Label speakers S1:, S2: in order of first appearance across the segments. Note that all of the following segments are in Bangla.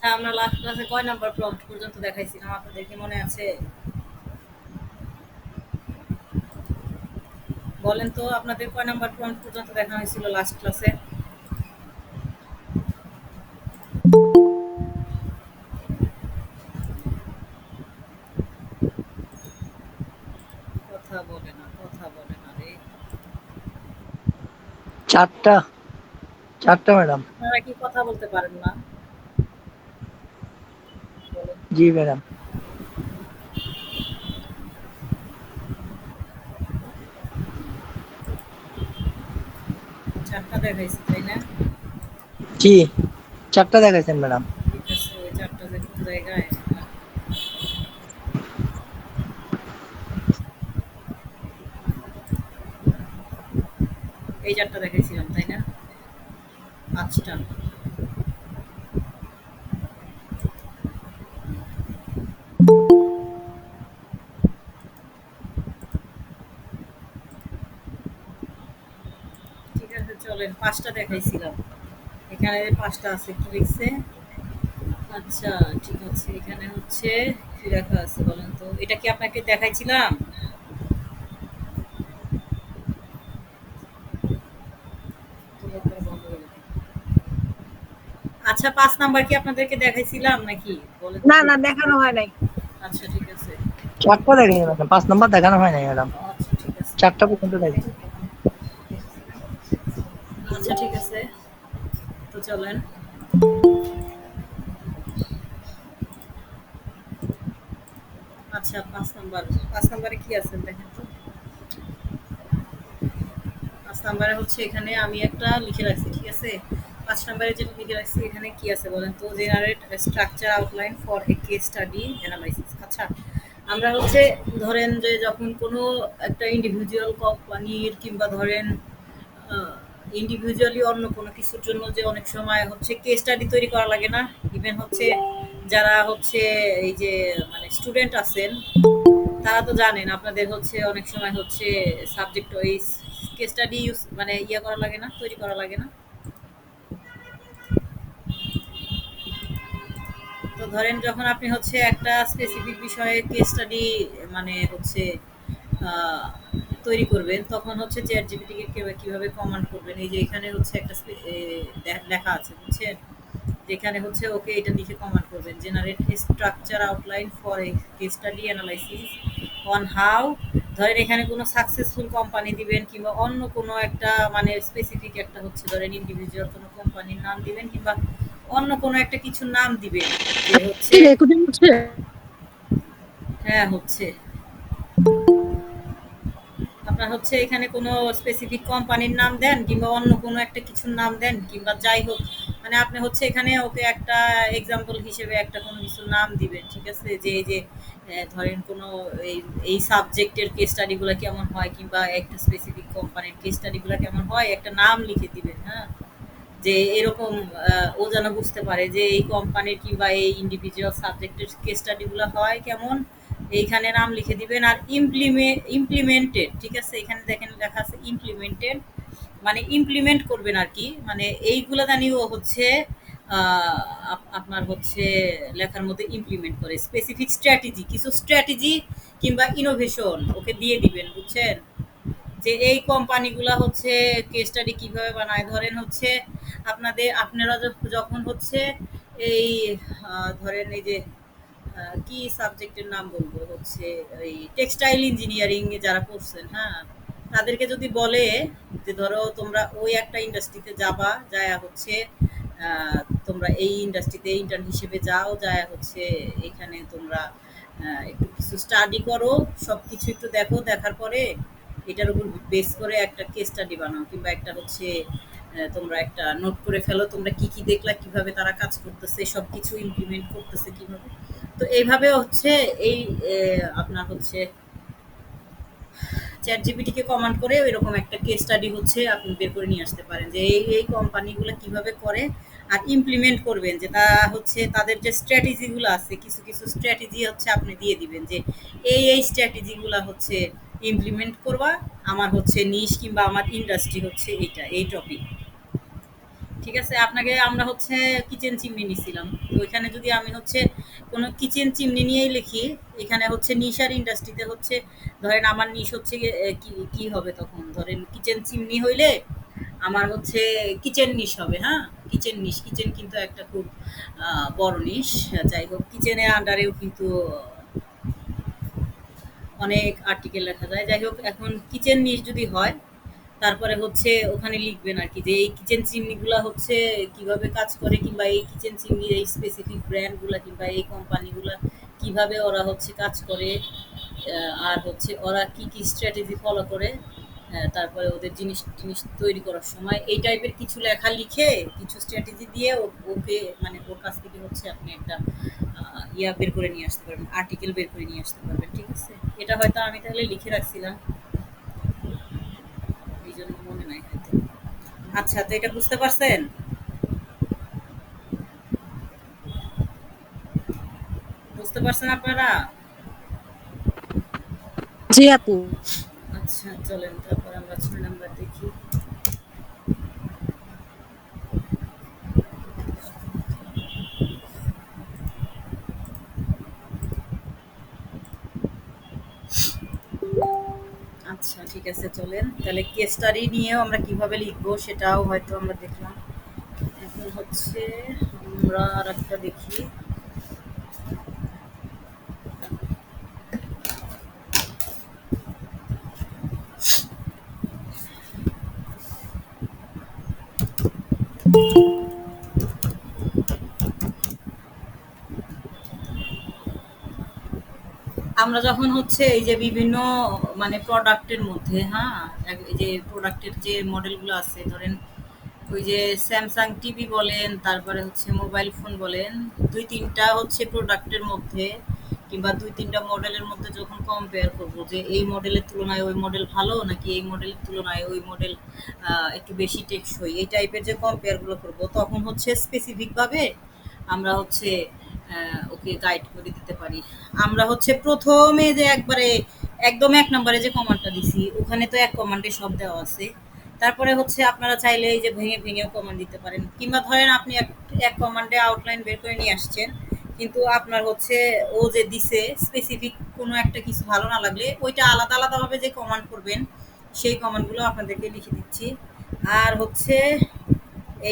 S1: হ্যাঁ, আমরা লাস্ট ক্লাসে কয় নাম্বার প্রম্পট পর্যন্ত দেখাইছিলাম আপনাদের কি মনে আছে? বলেন তো আপনাদের কয় নাম্বার প্রম্পট পর্যন্ত দেখা হয়েছিল লাস্ট ক্লাসে? কথা বলে না রে।
S2: 4টা 4টা ম্যাডাম।
S1: আপনারা কি কথা বলতে পারেন না? বলেন।
S2: জি ম্যাডাম।
S1: 4টা দেখাইছি তাই না?
S2: জি 4টা দেখাইছেন ম্যাডাম।
S1: ঠিক আছে, ওই 4টা যে কোন জায়গায়? এই 4টা দেখাইছিলাম তাই না? 5টা। ঠিক আছে চলেন, 5টা দেখাইছিলাম। এখানে 5টা আছে কি লিখছে? আচ্ছা, ঠিক আছে। এখানে হচ্ছে কি লেখা আছে বলেন তো? এটা কি আপনাকে দেখাইছিলাম? আচ্ছা, 5 নাম্বার কি আপনাদেরকে দেখাইছিলাম নাকি? বলেন
S3: না
S1: তো।
S3: না দেখানো হয় নাই।
S1: আচ্ছা, ঠিক আছে।
S2: 4টা দেখাইছেন ম্যাডাম, 5 নাম্বার দেখানো হয় নাই ম্যাডাম।
S1: আচ্ছা, ঠিক আছে।
S2: 4টা পর্যন্ত দেখাইছেন।
S1: আচ্ছা, ঠিক আছে। তো চলেন। আচ্ছা, 5 নাম্বার। 5 নাম্বারে কি আছে দেখেন তো। 5 নাম্বারে হচ্ছে এখানে আমি একটা লিখে রাখছি, ঠিক আছে? 5 নাম্বারে যেটা লিখে রাখছি এখানে কি আছে বলেন তো? Generate structure outline for A case study analysis. আচ্ছা, আমরা হচ্ছে ধরেন যে যখন কোনো একটা ইন্ডিভিজুয়াল কোম্পানির কিংবা ধরেন ইন্ডিভিজুয়ালি অন্য কোনো কিছুর জন্য যে অনেক সময় হচ্ছে কেস স্টাডি তৈরি করা লাগে না? ইভেন হচ্ছে যারা হচ্ছে এই যে মানে স্টুডেন্ট আছেন তারা তো জানেন আপনাদের হচ্ছে অনেক সময় হচ্ছে subject wise case study use মানে ইয়া করা লাগে না, তৈরি করা লাগে না? তো ধরেন যখন আপনি হচ্ছে একটা স্পেসিফিক বিষয়ে কেস স্টাডি মানে হচ্ছে আহ, তৈরি করবেন তখন হচ্ছে চ্যাট জিপিটিকে কিভাবে কমান্ড করবেন? এই যে এখানে হচ্ছে একটা লেখা আছে বুঝছেন, যেখানে হচ্ছে ওকে এটা লিখে কমান্ড করবেন, generate structure outline for A case study analysis on how. ধরেন এখানে কোনো সাকসেসফুল কোম্পানি দিবেন কিংবা অন্য কোনো একটা মানে স্পেসিফিক একটা হচ্ছে ধরেন ইন্ডিভিজুয়াল কোনো কোম্পানির নাম দিবেন কিংবা অন্য কোনো একটা কিছুর নাম দিবেন যে হচ্ছে।
S3: রেকর্ডিং হচ্ছে?
S1: হ্যাঁ, হচ্ছে। আপনার হচ্ছে এখানে কোনো স্পেসিফিক কোম্পানির নাম দেন কিংবা অন্য কোনো একটা কিছুর নাম দেন কিংবা যাই হোক, মানে আপনি হচ্ছে এখানে ওকে একটা এক্সাম্পল হিসেবে একটা কোনো কিছুর নাম দিবেন, ঠিক আছে? যে এই যে ধরেন কোনো এই এই সাবজেক্টের কেস স্টাডিগুলো কেমন হয় কিংবা একটা স্পেসিফিক কোম্পানির কেস স্টাডিগুলো কেমন হয় একটা নাম লিখে দিবেন, হ্যাঁ? যে এরকম ও যেন বুঝতে পারে যে এই কোম্পানির কিংবা এই ইন্ডিভিজুয়াল সাবজেক্টের কেস স্টাডিগুলো হয় কেমন। এইখানে নাম লিখে দিবেন আর ইমপ্লিমেন্টেড, ঠিক আছে? এখানে দেখেন লেখা আছে ইমপ্লিমেন্টেড, মানে ইমপ্লিমেন্ট করবেন আর কি, মানে এইগুলো জানিও হচ্ছে আপনার হচ্ছে লেখার মধ্যে ইমপ্লিমেন্ট করে স্পেসিফিক স্ট্র্যাটেজি, কিছু স্ট্র্যাটেজি কিংবা ইনোভেশন ওকে দিয়ে দিবেন, বুঝছেন? যে এই কোম্পানিগুলা হচ্ছে কেস স্টাডি কিভাবে বানায়। ধরেন হচ্ছে আপনারা যখন হচ্ছে এই ধরেন এই যে কি সাবজেক্টের নাম বলবো হচ্ছে ওই টেক্সটাইল ইঞ্জিনিয়ারিং এ যারা পড়ছেন, হ্যাঁ, তাদেরকে যদি বলে যে ধরো তোমরা ওই একটা ইন্ডাস্ট্রিতে যাবা, যায় হচ্ছে তোমরা এই ইন্ডাস্ট্রিতে ইন্টার্ন হিসেবে যাও, যায় হচ্ছে এখানে তোমরা একটু কিছু স্টাডি করো, সব কিছু একটু দেখো, দেখার পরে এটার উপর বেস করে একটা কেস স্টাডি বানাও কিংবা একটা হচ্ছে তোমরা একটা নোট করে ফেলো তোমরা কি কি দেখলা, কিভাবে তারা কাজ করতেছে, সব কিছু ইমপ্লিমেন্ট করতেছে কিভাবে। তো এইভাবে হচ্ছে এই আপনার হচ্ছে চ্যাট জিপিটিকে কমান্ড করে এরকম একটা কেস স্টাডি হচ্ছে আপনি বের করে নিয়ে আসতে পারেন যে এই এই কোম্পানিগুলো কিভাবে করে আর ইমপ্লিমেন্ট করবেন, যে তা হচ্ছে তাদের যে স্ট্র্যাটেজিগুলো আছে কিছু কিছু স্ট্র্যাটেজি হচ্ছে আপনি দিয়ে দিবেন যে এই স্ট্র্যাটেজিগুলো হচ্ছে ইমপ্লিমেন্ট করবা, আমার হচ্ছে নিশ কিংবা আমার ইন্ডাস্ট্রি হচ্ছে এইটা এই টপিক। ঠিক আছে? আপনাকে আমরা হচ্ছে কিচেন চিমনি নিছিলাম। তো ওইখানে যদি আমি হচ্ছে কোনো কিচেন চিমনি নিয়েই লিখি, এখানে হচ্ছে নিশ আর ইন্ডাস্ট্রিতে হচ্ছে ধরেন আমার নিশ হচ্ছে গিয়ে কি হবে তখন? ধরেন কিচেন চিমনি হইলে আমার হচ্ছে কিচেন নিশ হবে, হ্যাঁ? কিচেন নিশ। কিচেন কিন্তু একটা খুব বড় নিশ। যাই হোক কিচেনের আন্ডারেও কিন্তু অনেক আর্টিকেল লেখা যায়। যাই হোক এখন কিচেন নিশ যদি হয় তারপরে হচ্ছে ওখানে লিখবেন আর কি যে এই কিচেন চিমনিগুলা হচ্ছে কিভাবে কাজ করে কিংবা এই কিচেন চিমনির এই স্পেসিফিক ব্র্যান্ডগুলা কিংবা এই কোম্পানিগুলা কিভাবে ওরা হচ্ছে কাজ করে আর হচ্ছে ওরা কি কি স্ট্র্যাটেজি ফলো করে তারপরে ওদের জিনিস জিনিস তৈরি করার সময় এই টাইপের কিছু লেখা লিখে কিছু স্ট্র্যাটেজি দিয়ে ওকে মানে ওর কাছ থেকে হচ্ছে আপনি একটা ইয়া বের করে নিয়ে আসতে পারবেন আর্টিকেল বের করে নিয়ে আসতে পারবেন ঠিক আছে এটা হয়তো আমি তাহলে লিখে রাখছিলাম এই জন্য মনে নাই হয়তো আচ্ছা তো এটা বুঝতে পারছেন বুঝতে পারছেন আপনারা
S3: জি আপু।
S1: আচ্ছা চলেন তারপর আমরা 6 নাম্বার দেখি আচ্ছা ঠিক আছে চলেন তাহলে কেস স্টাডি নিয়েও আমরা কিভাবে লিখবো সেটাও হয়তো আমরা দেখলাম এখন হচ্ছে আমরা আর একটা দেখি আমরা যখন হচ্ছে এই যে বিভিন্ন মানে প্রোডাক্টের মধ্যে হ্যাঁ এই যে প্রোডাক্টের যে মডেলগুলো আছে ধরেন ওই যে স্যামসাং টিভি বলেন তারপরে হচ্ছে মোবাইল ফোন বলেন ২-৩টা হচ্ছে প্রোডাক্টের মধ্যে কিংবা ২-৩টা মডেলের মধ্যে যখন কম্পেয়ার করব যে এই মডেলের তুলনায় ওই মডেল ভালো নাকি এই মডেলের তুলনায় ওই মডেল একটু বেশি টেকসই এই টাইপের যে কম্পেয়ারগুলো করব তখন হচ্ছে স্পেসিফিকভাবে আমরা হচ্ছে ওকে গাইড করে দিতে পারি আমরা হচ্ছে প্রথমে যে একবারে একদম ১ নম্বরে যে কমান্ডটা দিছি ওখানে তো এক কমান্ডে সব দেওয়া আছে তারপরে হচ্ছে আপনারা চাইলে এই যে ভেঙে ভেঙেও কমান্ড দিতে পারেন কিংবা ধরেন আপনি এক কমান্ডে আউটলাইন বের করে নিয়ে আসছেন কিন্তু আপনার হচ্ছে ও যে দিছে স্পেসিফিক কোনো একটা কিছু ভালো না লাগলে ওইটা আলাদা আলাদাভাবে যে কমান্ড করবেন সেই কমান্ডগুলো আপনাদেরকে লিখে দিচ্ছি আর হচ্ছে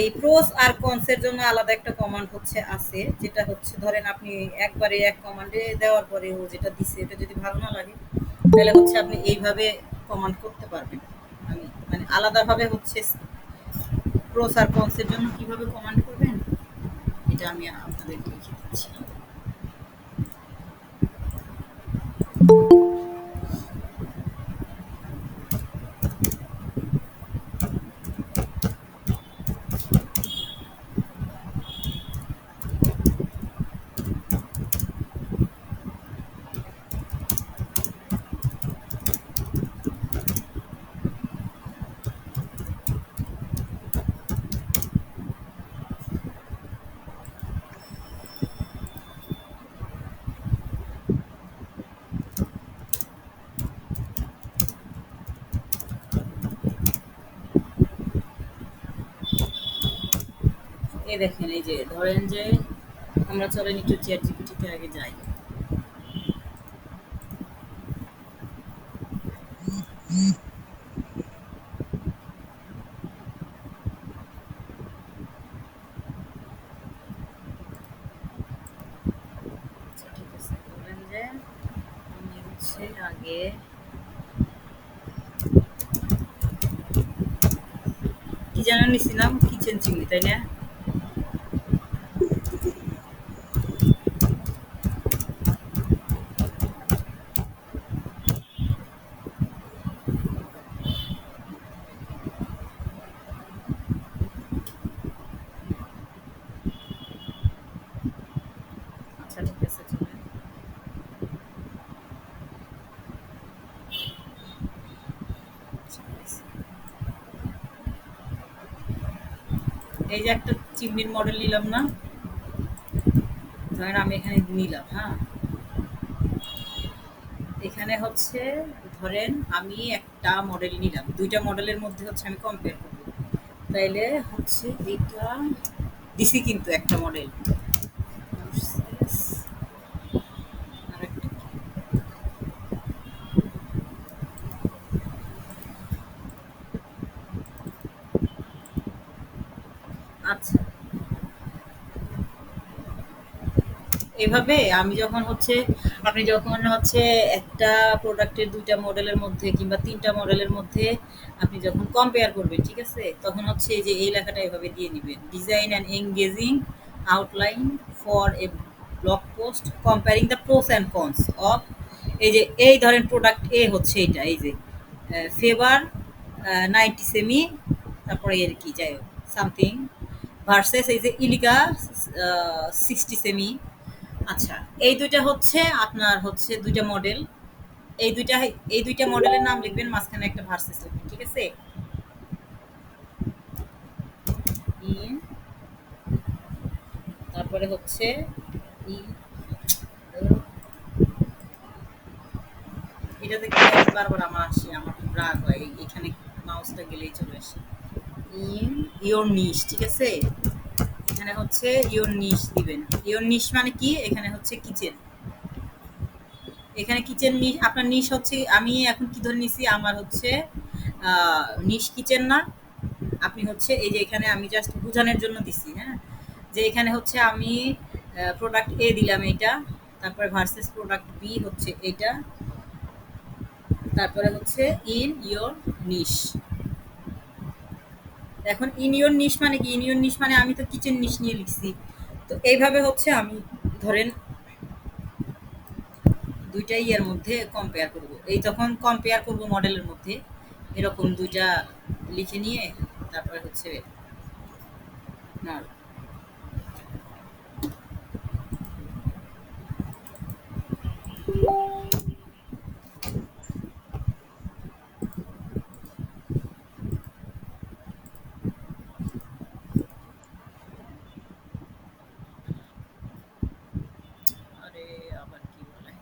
S1: এই প্রোস আর কনস এর জন্য আলাদা একটা কমান্ড হচ্ছে আছে যেটা হচ্ছে ধরেন আপনি একবারে এক কমান্ডে দেওয়ার পরে ও যেটা দিছে এটা যদি ভালো না লাগে তাহলে হচ্ছে আপনি এইভাবে কমান্ড করতে পারবেন আমি মানে আলাদাভাবে হচ্ছে প্রোস আর কনস এর জন্য কিভাবে কমান্ড করবেন এটা আমি আপনাদেরকে লিখে দিচ্ছি এই দেখেন এই যে ধরেন যে আমরা চলেন একটু চ্যাট জিপিটিতে আগে যাই আচ্ছা ঠিক আছে ধরেন যে আমি হচ্ছে আগে কি যেন নিছিলাম কিচেন চিংড়ি তাই না আচ্ছা ঠিক আছে চলেন এই যে একটা চিমনির মডেল নিলাম না ধরেন আমি এখানে নিলাম হ্যাঁ এখানে হচ্ছে ধরেন আমি একটা মডেল নিলাম ২টা মডেলের মধ্যে হচ্ছে আমি কম্পেয়ার করব তাইলে হচ্ছে এটা দিছি কিন্তু একটা মডেল। আরেকটা আচ্ছা, এভাবে আমি যখন হচ্ছে আপনি যখন হচ্ছে একটা প্রোডাক্টের ২ টা মডেলের মধ্যে কিংবা ৩ টা মডেলের মধ্যে আপনি যখন কম্পেয়ার করবেন, ঠিক আছে? তখন হচ্ছে এই যে এই লেখাটা এভাবে দিয়ে দিবেন। Design and engaging outline for a blog post comparing the pros and cons of এই যে এই ধরেন প্রোডাক্ট এ হচ্ছে এইটা এই যে ফেভার 90 সেমি তারপরে এর কি যাই হোক সামথিং ভার্সেস এই যে ইলিকা 60 সেমি। আচ্ছা, এই ২ টা হচ্ছে আপনার হচ্ছে ২ টা মডেল। এই ২ টা মডেলের নাম লিখবেন, মাঝখানে একটা ভার্সেস লিখবেন। ঠিক আছে? ইন তারপরে হচ্ছে ই এটাতে কি বারবার আমার আসে, আমার খুব রাগ হয়। এখানে মাউসটা গেলেই চলে আসে। ইন ইওর নিশ, ঠিক আছে? এখানে হচ্ছে ইওর নিশ দিবেন। ইওর নিশ মানে কি? এখানে হচ্ছে কিচেন। এখানে কিচেন নিশ আপনার নিশ হচ্ছে আমি এখন কি ধরে নিছি আমার হচ্ছে নিশ কিচেন না। আপনি হচ্ছে এই যে এখানে আমি জাস্ট বুঝানোর জন্য দিছি, হ্যাঁ? যে এখানে হচ্ছে আমি প্রোডাক্ট এ দিলাম এইটা, তারপরে ভার্সেস প্রোডাক্ট বি হচ্ছে এটা, তারপরে হচ্ছে ইন ইওর নিশ। এখন ইন ইওর নিশ মানে কি? ইন ইওর নিশ মানে আমি তো কিচেন নিশ নিয়ে লিখছি। তো এইভাবে হচ্ছে আমি ধরেন ২ টা ইয়ের মধ্যে কম্পেয়ার করব। এই তখন কম্পেয়ার করব মডেলের মধ্যে। এরকম ২ টা লিখে নিয়ে তারপরে হচ্ছে আপনার আরে আবার কি বলে?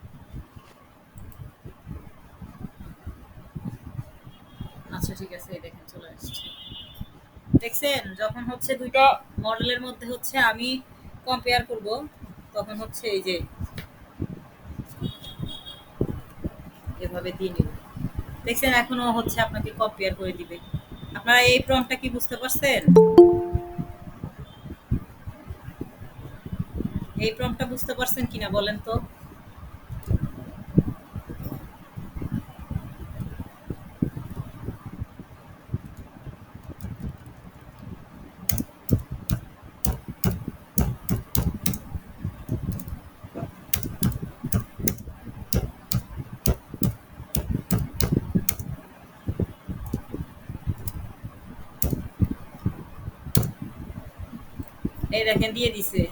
S1: আচ্ছা ঠিক আছে, এই দেখেন চলে আসছে। দেখছেন? যখন হচ্ছে ২ টা মডেলের মধ্যে হচ্ছে আমি কম্পেয়ার করব, তখন হচ্ছে এই যে এভাবে দিয়ে নিব। দেখছেন? এখনো হচ্ছে আপনাকে কম্পেয়ার করে দিবে। আপনারা এই প্রম্পটটা কি বুঝতে পারছেন? এই প্রম্পটটা বুঝতে পারছেন কিনা বলেন তো? এই দেখেন দিয়ে দিছে।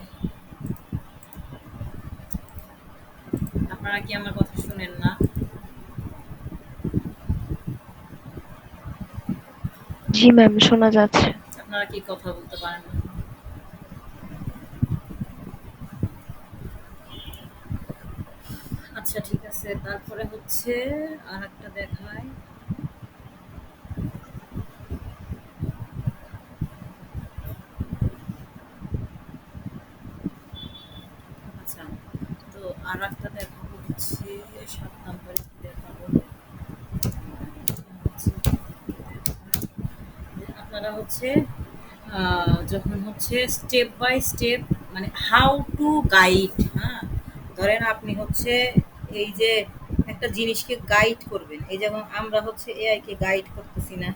S1: আপনারা কি আমার কথা শুনেন না?
S3: জি ম্যাম, শোনা যাচ্ছে।
S1: আপনারা কি কথা বলতে পারেন না? আচ্ছা ঠিক আছে, তারপরে হচ্ছে আর একটা দেখায়। আচ্ছা, তো আর একটা দেখাবো হচ্ছে ৭ নম্বরে কি দেখাবো? হচ্ছে আপনারা হচ্ছে যখন হচ্ছে স্টেপ বাই স্টেপ মানে হাউ টু গাইড, হ্যাঁ? ধরেন আপনি হচ্ছে এই যে একটা জিনিসকে গাইড করবেন। এই যেমন আমরা হচ্ছে এআই কে গাইড করতেছি না?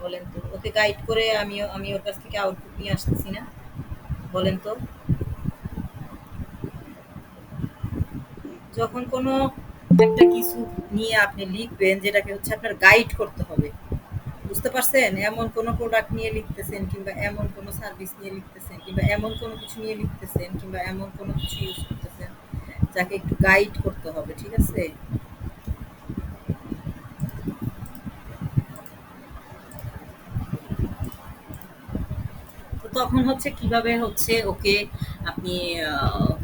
S1: বলেন তো। ওকে গাইড করে আমি ওর কাছ থেকে আউটপুট নিয়ে আসতেছি না? বলেন তো। যখন কোনো একটা কিছু নিয়ে আপনি লিখবেন যেটাকে হচ্ছে আপনার গাইড করতে হবে, বুঝতে পারছেন? এমন কোনো প্রোডাক্ট নিয়ে লিখতেছেন কিংবা এমন কোনো সার্ভিস নিয়ে লিখতেছেন কিংবা এমন কোনো কিছু নিয়ে লিখতেছেন কিংবা এমন কোনো কিছু ইউজ করতেছেন যাকে একটু গাইড করতে হবে, ঠিক আছে? তো তখন হচ্ছে কিভাবে হচ্ছে ওকে আপনি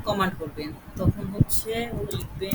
S1: কমান্ড করবেন? তখন হচ্ছে ও লিখবে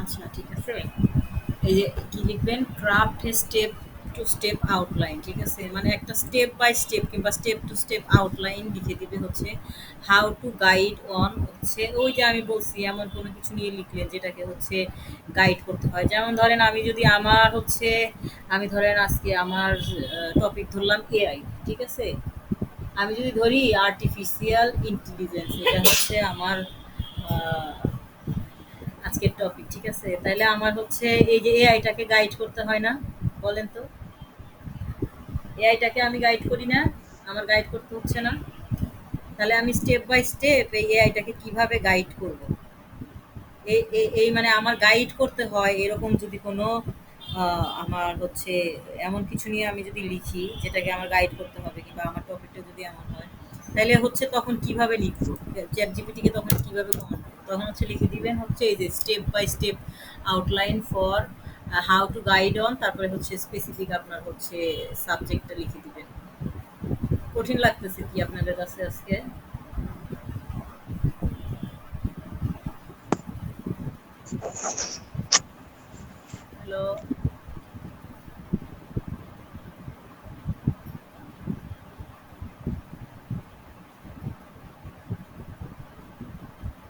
S1: আচ্ছা ঠিক আছে। এই যে কি লিখবেন, craft step to step outline, ঠিক আছে? মানে একটা স্টেপ বাই স্টেপ কিংবা স্টেপ টু স্টেপ আউটলাইন লিখে দিবে হচ্ছে হাউ টু গাইড অন, হচ্ছে ওই যে আমি বলছি এমন কোনো কিছু নিয়ে লিখলেন যেটাকে হচ্ছে গাইড করতে হয়। যেমন ধরেন আমি যদি আমার হচ্ছে, আমি ধরেন আজকে আমার টপিক ধরলাম এআই, ঠিক আছে? আমি যদি ধরি আর্টিফিশিয়াল ইন্টেলিজেন্স, এটা হচ্ছে আমার আহ, আজকের টপিক, ঠিক আছে? তাইলে আমার হচ্ছে এই যে এআইটাকে গাইড করতে হয় না, বলেন তো? এআইটাকে আমি গাইড করি না, আমার গাইড করতে হচ্ছে না? তাহলে আমি স্টেপ বাই স্টেপ এই এআইটাকে কিভাবে গাইড করব, এই মানে আমার গাইড করতে হয় এরকম যদি কোনো আমার হচ্ছে এমন কিছু নিয়ে আমি যদি লিখি যেটাকে আমার গাইড করতে হবে, কিংবা আমার টপিকটা যদি এমন হয়, তাহলে হচ্ছে তখন কিভাবে লিখবো, চ্যাট জিপিটিকে তখন কিভাবে কমান্ড করবো? তখন হচ্ছে লিখে দিবেন হচ্ছে এই যে step by step outline for how to guide on, তারপরে হচ্ছে স্পেসিফিক আপনার হচ্ছে সাবজেক্টটা লিখে দিবেন। কঠিন লাগতেছে কি আপনাদের কাছে আজকে? হ্যালো?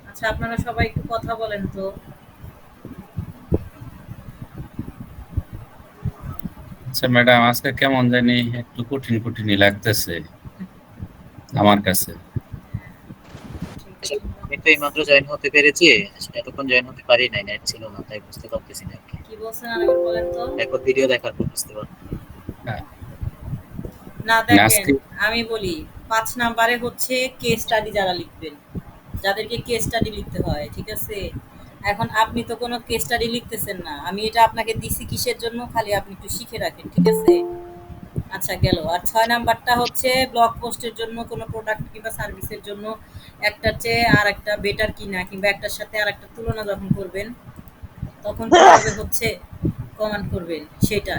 S1: আচ্ছা আপনারা সবাই একটু কথা বলেন তো।
S4: আচ্ছা ম্যাডাম, আজকে কেমন জানি একটু কঠিন কঠিনই লাগতেছে আমার কাছে।
S1: ঠিক
S5: আসলে
S1: আছে।
S5: আমি তো এইমাত্র জয়েন হতে পেরেছি। আসলে এতক্ষণ জয়েন হতে পারি নাই, নেট ছিল না, তাই বুঝতে পারতেছি না আর কি।
S1: কি বলছেন আরেকবার বলেন তো।
S5: এরপর ভিডিও দেখার পর বুঝতে পারবো।
S4: হ্যাঁ,
S1: না
S4: মানে
S1: দেখেন,
S4: আজকে
S1: আমি বলি ৫ নাম্বারে হচ্ছে কেস স্টাডি যারা লিখবেন, যাদেরকে কেস স্টাডি লিখতে হয়, ঠিক আছে? এখন আপনি তো কোনো কেস স্টাডি লিখতেছেন না। আমি এটা আপনাকে দিছি কিসের জন্য? খালি আপনি একটু শিখে রাখেন, ঠিক আছে? আচ্ছা গেল। আর ৬ নাম্বারটা হচ্ছে ব্লগ পোস্টের জন্য কোনো প্রোডাক্ট কিংবা সার্ভিসের জন্য একটার চেয়ে আরেকটা বেটার কিনা কিংবা একটার সাথে আরেকটার তুলনা যখন করবেন, তখন কিভাবে হচ্ছে কমান্ড করবেন সেটা।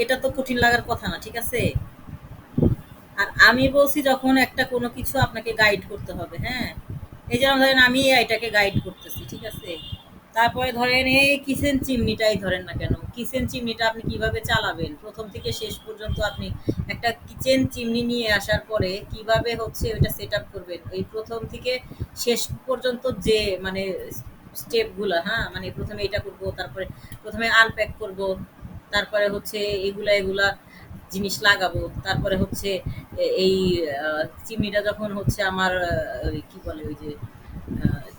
S1: এটা তো কঠিন লাগার কথা না, ঠিক আছে? আর আমি বলছি যখন একটা কোনো কিছু আপনাকে গাইড করতে হবে, হ্যাঁ? এই যেমন ধরেন আমি এটাকে গাইড করতেছি, ঠিক আছে? তারপরে ধরেন এই কিচেন চিমনিটাই ধরেন না কেন, কিচেন চিমনিটা আপনি কিভাবে চালাবেন প্রথম থেকে শেষ পর্যন্ত, আপনি একটা কিচেন চিমনি নিয়ে আসার পরে কিভাবে হচ্ছে ওইটা সেট আপ করবেন, এই প্রথম থেকে শেষ পর্যন্ত যে মানে স্টেপগুলো, হ্যাঁ? মানে প্রথমে এটা করব, তারপরে প্রথমে আনপ্যাক করব, তারপরে হচ্ছে এগুলা এগুলা জিনিস লাগাবো, তারপরে হচ্ছে এই চিমনিটা যখন হচ্ছে আমার ওই কি বলে ওই যে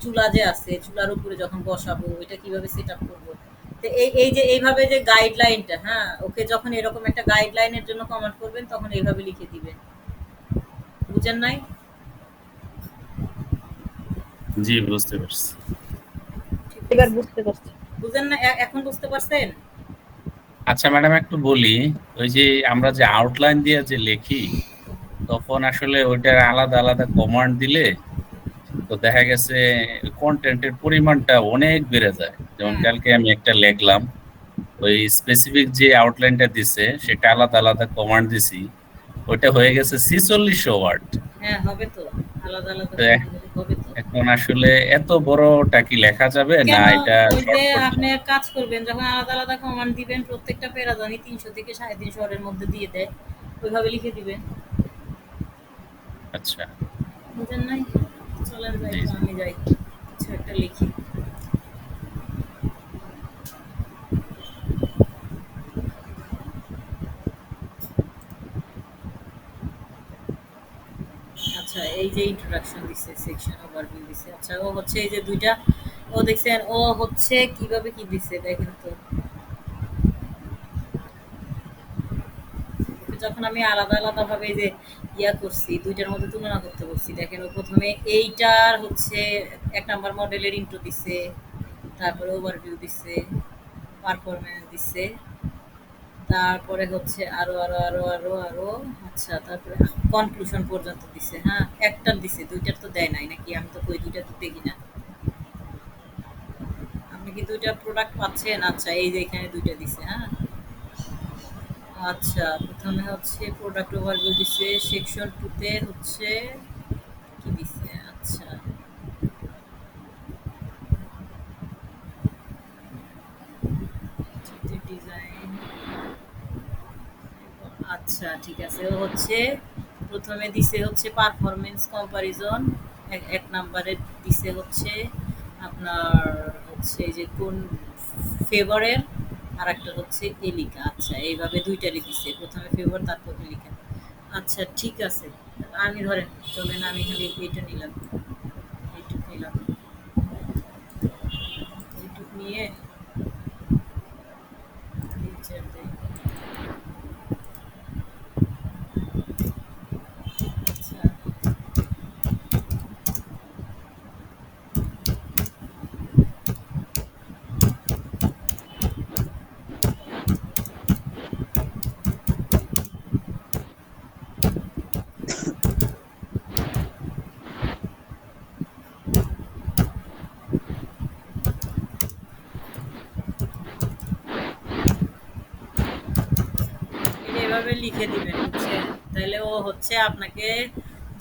S1: চুলা যে আছে চুলার উপরে যখন বসাবো ওইটা কিভাবে সেট আপ করবো। তো এই যে এইভাবে যে গাইডলাইনটা, হ্যাঁ, ওকে যখন এরকম একটা গাইডলাইনের জন্য কমেন্ট করবেন তখন এইভাবে লিখে দিবেন। বুঝেন নাই?
S4: জি বুঝতে পারছি।
S1: ঠিক
S3: এবার
S1: আছে।
S3: বুঝতে পারছি।
S1: বুঝেন না? এখন বুঝতে পারছেন?
S4: আচ্ছা ম্যাডাম, একটু বলি, ওই যে আমরা যে আউটলাইন দিয়ে যে লিখি, তখন আসলে ওইটার আলাদা আলাদা কমান্ড দিলে তো দেখা গেছে কন্টেন্টের পরিমাণটা অনেক বেড়ে যায়। যেমন
S1: হ্যাঁ
S4: কালকে আমি একটা লিখলাম, ওই স্পেসিফিক যে আউটলাইনটা দিছে সেটা আলাদা আলাদা কমান্ড দিছি, ওইটা হয়ে গেছে 4600 ওয়ার্ড।
S1: হ্যাঁ, হবে তো। আলাদা আলাদা
S4: তো
S1: কমান্ড দিলে হবে তো।
S4: এখন আসলে এত বড়টা কি লেখা যাবে, না
S1: কেন?
S4: এটা
S1: ওই যে
S4: শর্টকাট?
S1: আপনি এক কাজ করবেন, যখন আলাদা আলাদা কমান্ড দিবেন প্রত্যেকটা প্যারা জানি ৩০০ থেকে ৩৫০ ওয়ার্ডের মধ্যে দিয়ে দেয়, ওইভাবে লিখে দিবেন।
S4: আচ্ছা।
S1: বুঝেন নাই? চলেন যাই
S4: জি
S1: তো,
S4: জি।
S1: আমি যাই কিছু একটা লিখি। আচ্ছা এই যে ইন্ট্রোডাকশন দিছে, সেকশন ওভারভিউ দিছে। আচ্ছা ও হচ্ছে এই যে দুইটা, ও দেখছেন ও হচ্ছে কিভাবে কি দিছে দেখেন তো। যখন আমি আলাদা আলাদা ভাবে যে ইয়া করছি, দুইটার মধ্যে তুলনা করতে বলছি, দেখেন ও প্রথমে এইটার হচ্ছে ১ নাম্বার মডেলের ইন্ট্রো দিছে, তারপরে ওভারভিউ দিছে, পারফরম্যান্স দিছে, তারপরে হচ্ছে আরো আরো আরো আরো আরো আচ্ছা তারপরে কনক্লুশন পর্যন্ত দিছে। হ্যাঁ, একটার দিছে, দুইটার তো দেয় নাই নাকি? আমি তো কই দুইটা তো দেখি না। আপনি কি দুইটা প্রোডাক্ট পাচ্ছেন? আচ্ছা এই যে এখানে দুইটা দিছে, হ্যাঁ। আচ্ছা প্রথমে হচ্ছে প্রোডাক্ট ওভারভিউ দিছে, সেকশন 2 তে হচ্ছে কি দিছে? আচ্ছা আচ্ছা ঠিক আছে। ও হচ্ছে প্রথমে দিছে হচ্ছে পারফরমেন্স কম্পারিজন, এক নাম্বারে দিছে হচ্ছে আপনার হচ্ছে যে কোন ফেভারের, আর একটা হচ্ছে এলিকা। আচ্ছা এইভাবে দুইটারই দিছে, প্রথমে ফেভার তারপর এলিকা। আচ্ছা ঠিক আছে, আমি ধরেন চলেন আমি খালি এইটা নিলাম, এইটুক নিলাম, এইটুক নিয়ে টিচার দেই। আচ্ছা এটা এভাবে লিখে দিবেন বুঝছেন, তাহলে ও হচ্ছে আপনাকে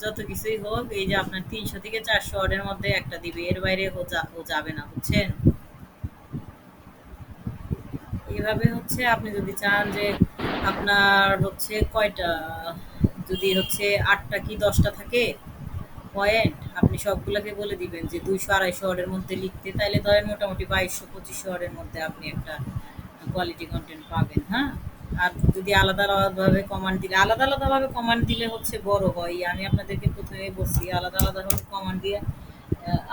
S1: যত কিছুই হোক এই যে আপনার 300 থেকে 400 ওয়ার্ডের মধ্যে একটা দিবে, এর বাইরে ও যাবে না বুঝছেন। এভাবে হচ্ছে আপনি যদি চান যে আপনার হচ্ছে কয়টা, যদি হচ্ছে 8টা কি 10টা থাকে পয়েন্ট, আপনি সবগুলোকে বলে দিবেন যে 200-250 ওয়ার্ডের মধ্যে লিখতে, তাইলে ধরেন মোটামুটি 2200-2500 ওয়ার্ডের মধ্যে আপনি একটা কোয়ালিটি কন্টেন্ট পাবেন। হ্যাঁ, আর যদি আলাদা আলাদাভাবে কমান্ড দিলে, আলাদা আলাদাভাবে কমান্ড দিলে হচ্ছে বড় হয়। আমি আপনাদেরকে প্রথমেই বলছি আলাদা আলাদাভাবে কমান্ড দিয়ে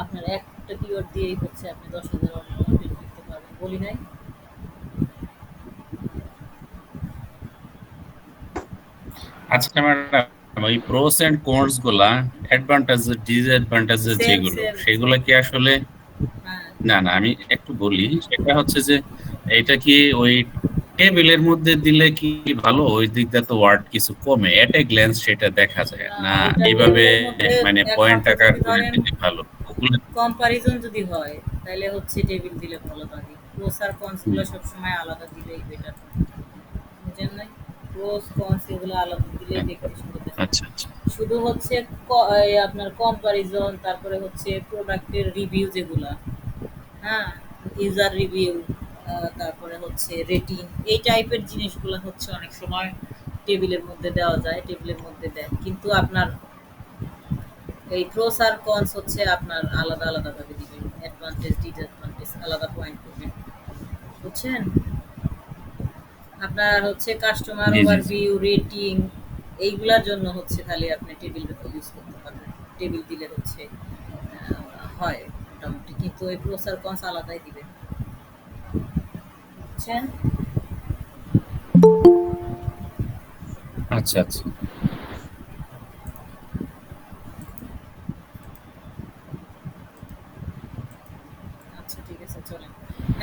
S1: আপনার একটা কিওয়ার্ড দিয়েই হচ্ছে আপনি 10,000 ওয়ার্ডের কন্টেন্ট লিখতে পারবেন, বলি নাই?
S4: আচ্ছা ম্যাডাম, ওই প্রোস এন্ড কনস গুলা, অ্যাডভান্টেজ ডিসঅ্যাডভান্টেজ
S1: সেম
S4: যেগুলো
S1: সেম
S4: সেগুলো কি আসলে,
S1: হ্যাঁ
S4: না না আমি একটু বলি, সেটা হচ্ছে যে এটা কি ওই টেবিলের মধ্যে দিলে কি ভালো, ওই দিক দিয়ে তো ওয়ার্ড কিছু কমে, এট এ গ্ল্যান্স সেটা দেখা যায় না,
S1: ওইটা
S4: এইভাবে
S1: টেবিলের মধ্যে
S4: মানে পয়েন্ট
S1: একমাত্র
S4: আকার
S1: যদি
S4: করে
S1: ধরেন
S4: দিলে ভালো ওগুলো।
S1: কম্পারিজন যদি হয় তাহলে হচ্ছে টেবিল দিলে ভালো থাকে। প্রোস আর কনস
S4: হুম,
S1: গুলো সবসময় আলাদা দিলেই বেটার, বুঝেন নাই? প্রোস কনস এগুলো আলাদা দিলেই
S4: আচ্ছা
S1: দেখতে সুন্দর দেখা।
S4: আচ্ছা আচ্ছা।
S1: শুধু হচ্ছে এই আপনার কম্পারিজন, তারপরে হচ্ছে প্রোডাক্টের রিভিউ যেগুলা, হ্যাঁ, ইউজার রিভিউ, তারপরে হচ্ছে রেটিং, এই টাইপের জিনিসগুলো হচ্ছে অনেক সময় টেবিলের মধ্যে দেওয়া যায়, টেবিলের মধ্যে দেয়, কিন্তু আপনার এই প্রোস আর কনস হচ্ছে আপনার আলাদা আলাদা ভাবে দিবেন, অ্যাডভান্টেজ ডিসঅ্যাডভান্টেজ আলাদা পয়েন্ট করবেন, বুঝছেন? আপনার হচ্ছে কাস্টমার
S4: জি জি জি।
S1: ওভারভিউ, রেটিং, এইগুলার জন্য হচ্ছে খালি আপনি টেবিল ইউজ করতে পারবেন, টেবিল দিলে হচ্ছে হয় মোটামুটি, কিন্তু ওই প্রোস আর কনস আলাদাই দিবেন, বুঝছেন?
S4: আচ্ছা আচ্ছা।
S1: আচ্ছা ঠিক আছে চলেন।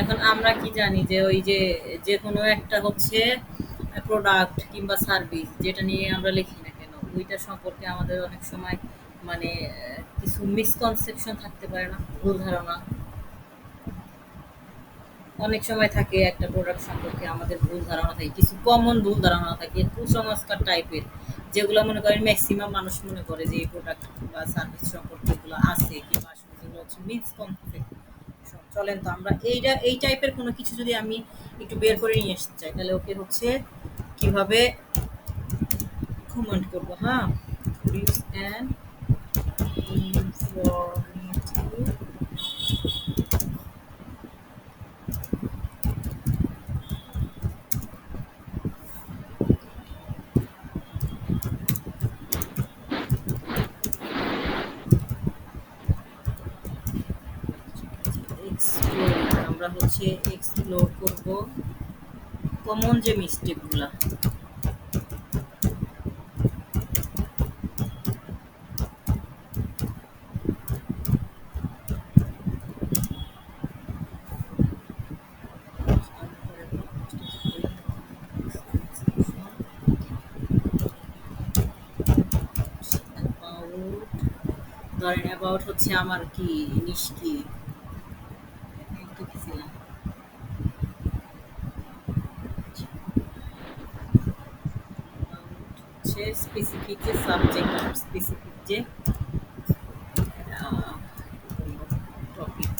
S1: এখন আমরা কি জানি যে ওই যে যে কোনো একটা হচ্ছে প্রোডাক্ট কিংবা সার্ভিস যেটা নিয়ে আমরা লিখি না কেন, ওইটা সম্পর্কে আমাদের অনেক সময় মানে কিছু মিসকনসেপশন থাকতে পারে না, ভুল ধারণা অনেক সময় থাকে, একটা প্রোডাক্ট সম্পর্কে আমাদের ভুল ধারণা থাকে, কিছু কমন ভুল ধারণা থাকে কুসংস্কার টাইপের, যেগুলো মনে করেন ম্যাক্সিমাম মানুষ মনে করে যে এই প্রোডাক্ট বা সার্ভিস সম্পর্কে এগুলো আছে, কিংবা আসলে যেগুলো হচ্ছে মিসকনসেপ্ট। চলেন তো আমরা এইটা এই টাইপের কোনো কিছু যদি আমি একটু বের করে নিয়ে আসতে চাই, তাহলে ওকে হচ্ছে কিভাবে কমেন্ট করবো। হ্যাঁ, প্রডিউস অ্যান ইনফরমেটিভ এক্সপ্লোর, আমরা হচ্ছে এক্সপ্লোর করব কমন যে মিস্টেকগুলা। ধরেন অ্যাবাউট হচ্ছে আমার কি জিনিস কি একটু ছিলাম, হচ্ছে স্পেসিফিক যে সাবজেক্ট, স্পেসিফিক যে টপিক,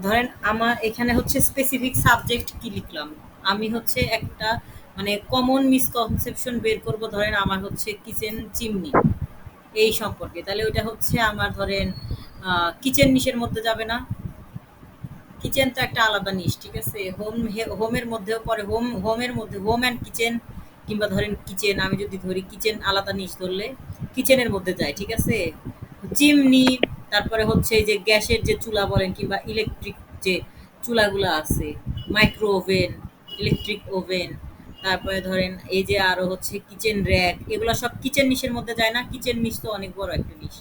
S1: ধরেন আমার এখানে হচ্ছে স্পেসিফিক সাবজেক্ট কি লিখলাম, আমি হচ্ছে একটা মানে কমন মিসকনসেপশন বের করব, ধরেন আমার হচ্ছে কিচেন চিমনি এই সম্পর্কে, তাহলে ওইটা হচ্ছে আমার ধরেন কিচেন নিশের মধ্যে যাবে না? কিচেন তো একটা আলাদা নিশ, ঠিক আছে? হোমের মধ্যেও পড়ে, হোমের মধ্যে হোম অ্যান্ড কিচেন, কিংবা ধরেন কিচেন, আমি যদি ধরি কিচেন আলাদা নিশ ধরলে কিচেনের মধ্যে যায়, ঠিক আছে? চিমনি, তারপরে হচ্ছে এই যে গ্যাসের যে চুলা বলেন কিংবা ইলেকট্রিক যে চুলাগুলো আছে, মাইক্রো ওভেন, ইলেকট্রিক ওভেন, তারপরে ধরেন এই যে আরো হচ্ছে কিচেন র্যাক, এগুলো সব কিচেন নিশের মধ্যে যায় না? কিচেন নিশ তো অনেক বড় একটা নিশ।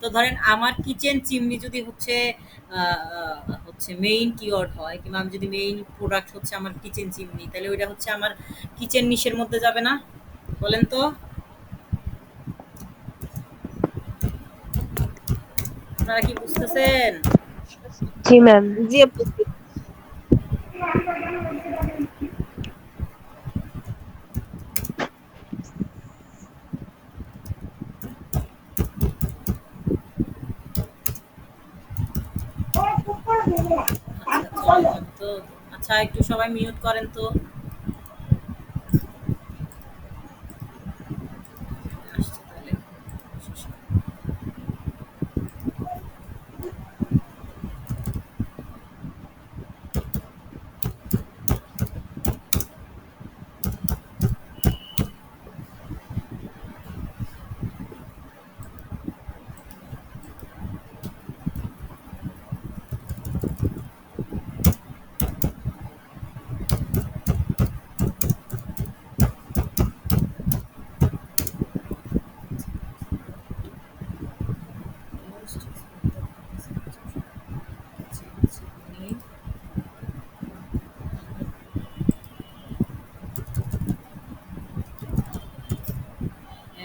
S1: তো ধরেন আমার কিচেন চিমনি যদি হচ্ছে হচ্ছে মেইন কিওয়ার্ড হয়, কিংবা আমি যদি মেইন প্রোডাক্ট হচ্ছে আমার কিচেন চিমনি, তাহলে ওইটা হচ্ছে আমার কিচেন নিশের মধ্যে যাবে না? বলেন তো। আপনারা কি বুঝতেছেন?
S3: জি ম্যাম।
S6: জি আপু।
S1: আচ্ছা চলে যাবে তো। আচ্ছা একটু সবাই মিউট করেন তো। আসছে তাহলে।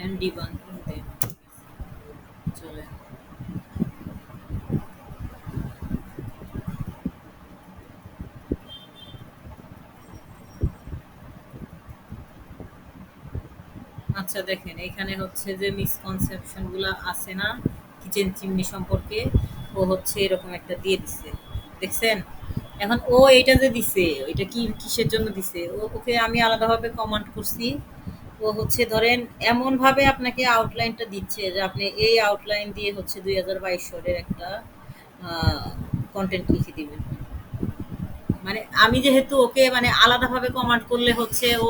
S1: and debunking them. চলে। আচ্ছা দেখেন এখানে হচ্ছে যে মিসকনসেপশন গুলা আছে না কিচেন চিমনি সম্পর্কে, ও হচ্ছে এরকম একটা দিয়ে দিছে, দেখছেন? এখন ও এইটা যে দিছে এটা কি কিসের জন্য দিছে, ওকে আমি আলাদাভাবে কমান্ড করছি। ও হচ্ছে ধরেন এমন ভাবে আপনাকে আউটলাইনটা দিচ্ছে যে আপনি এই আউটলাইন দিয়ে হচ্ছে 2022 সালের একটা কন্টেন্ট লিখে দিবেন। মানে আমি যেহেতু ওকে মানে আলাদাভাবে কমান্ড করলে হচ্ছে ও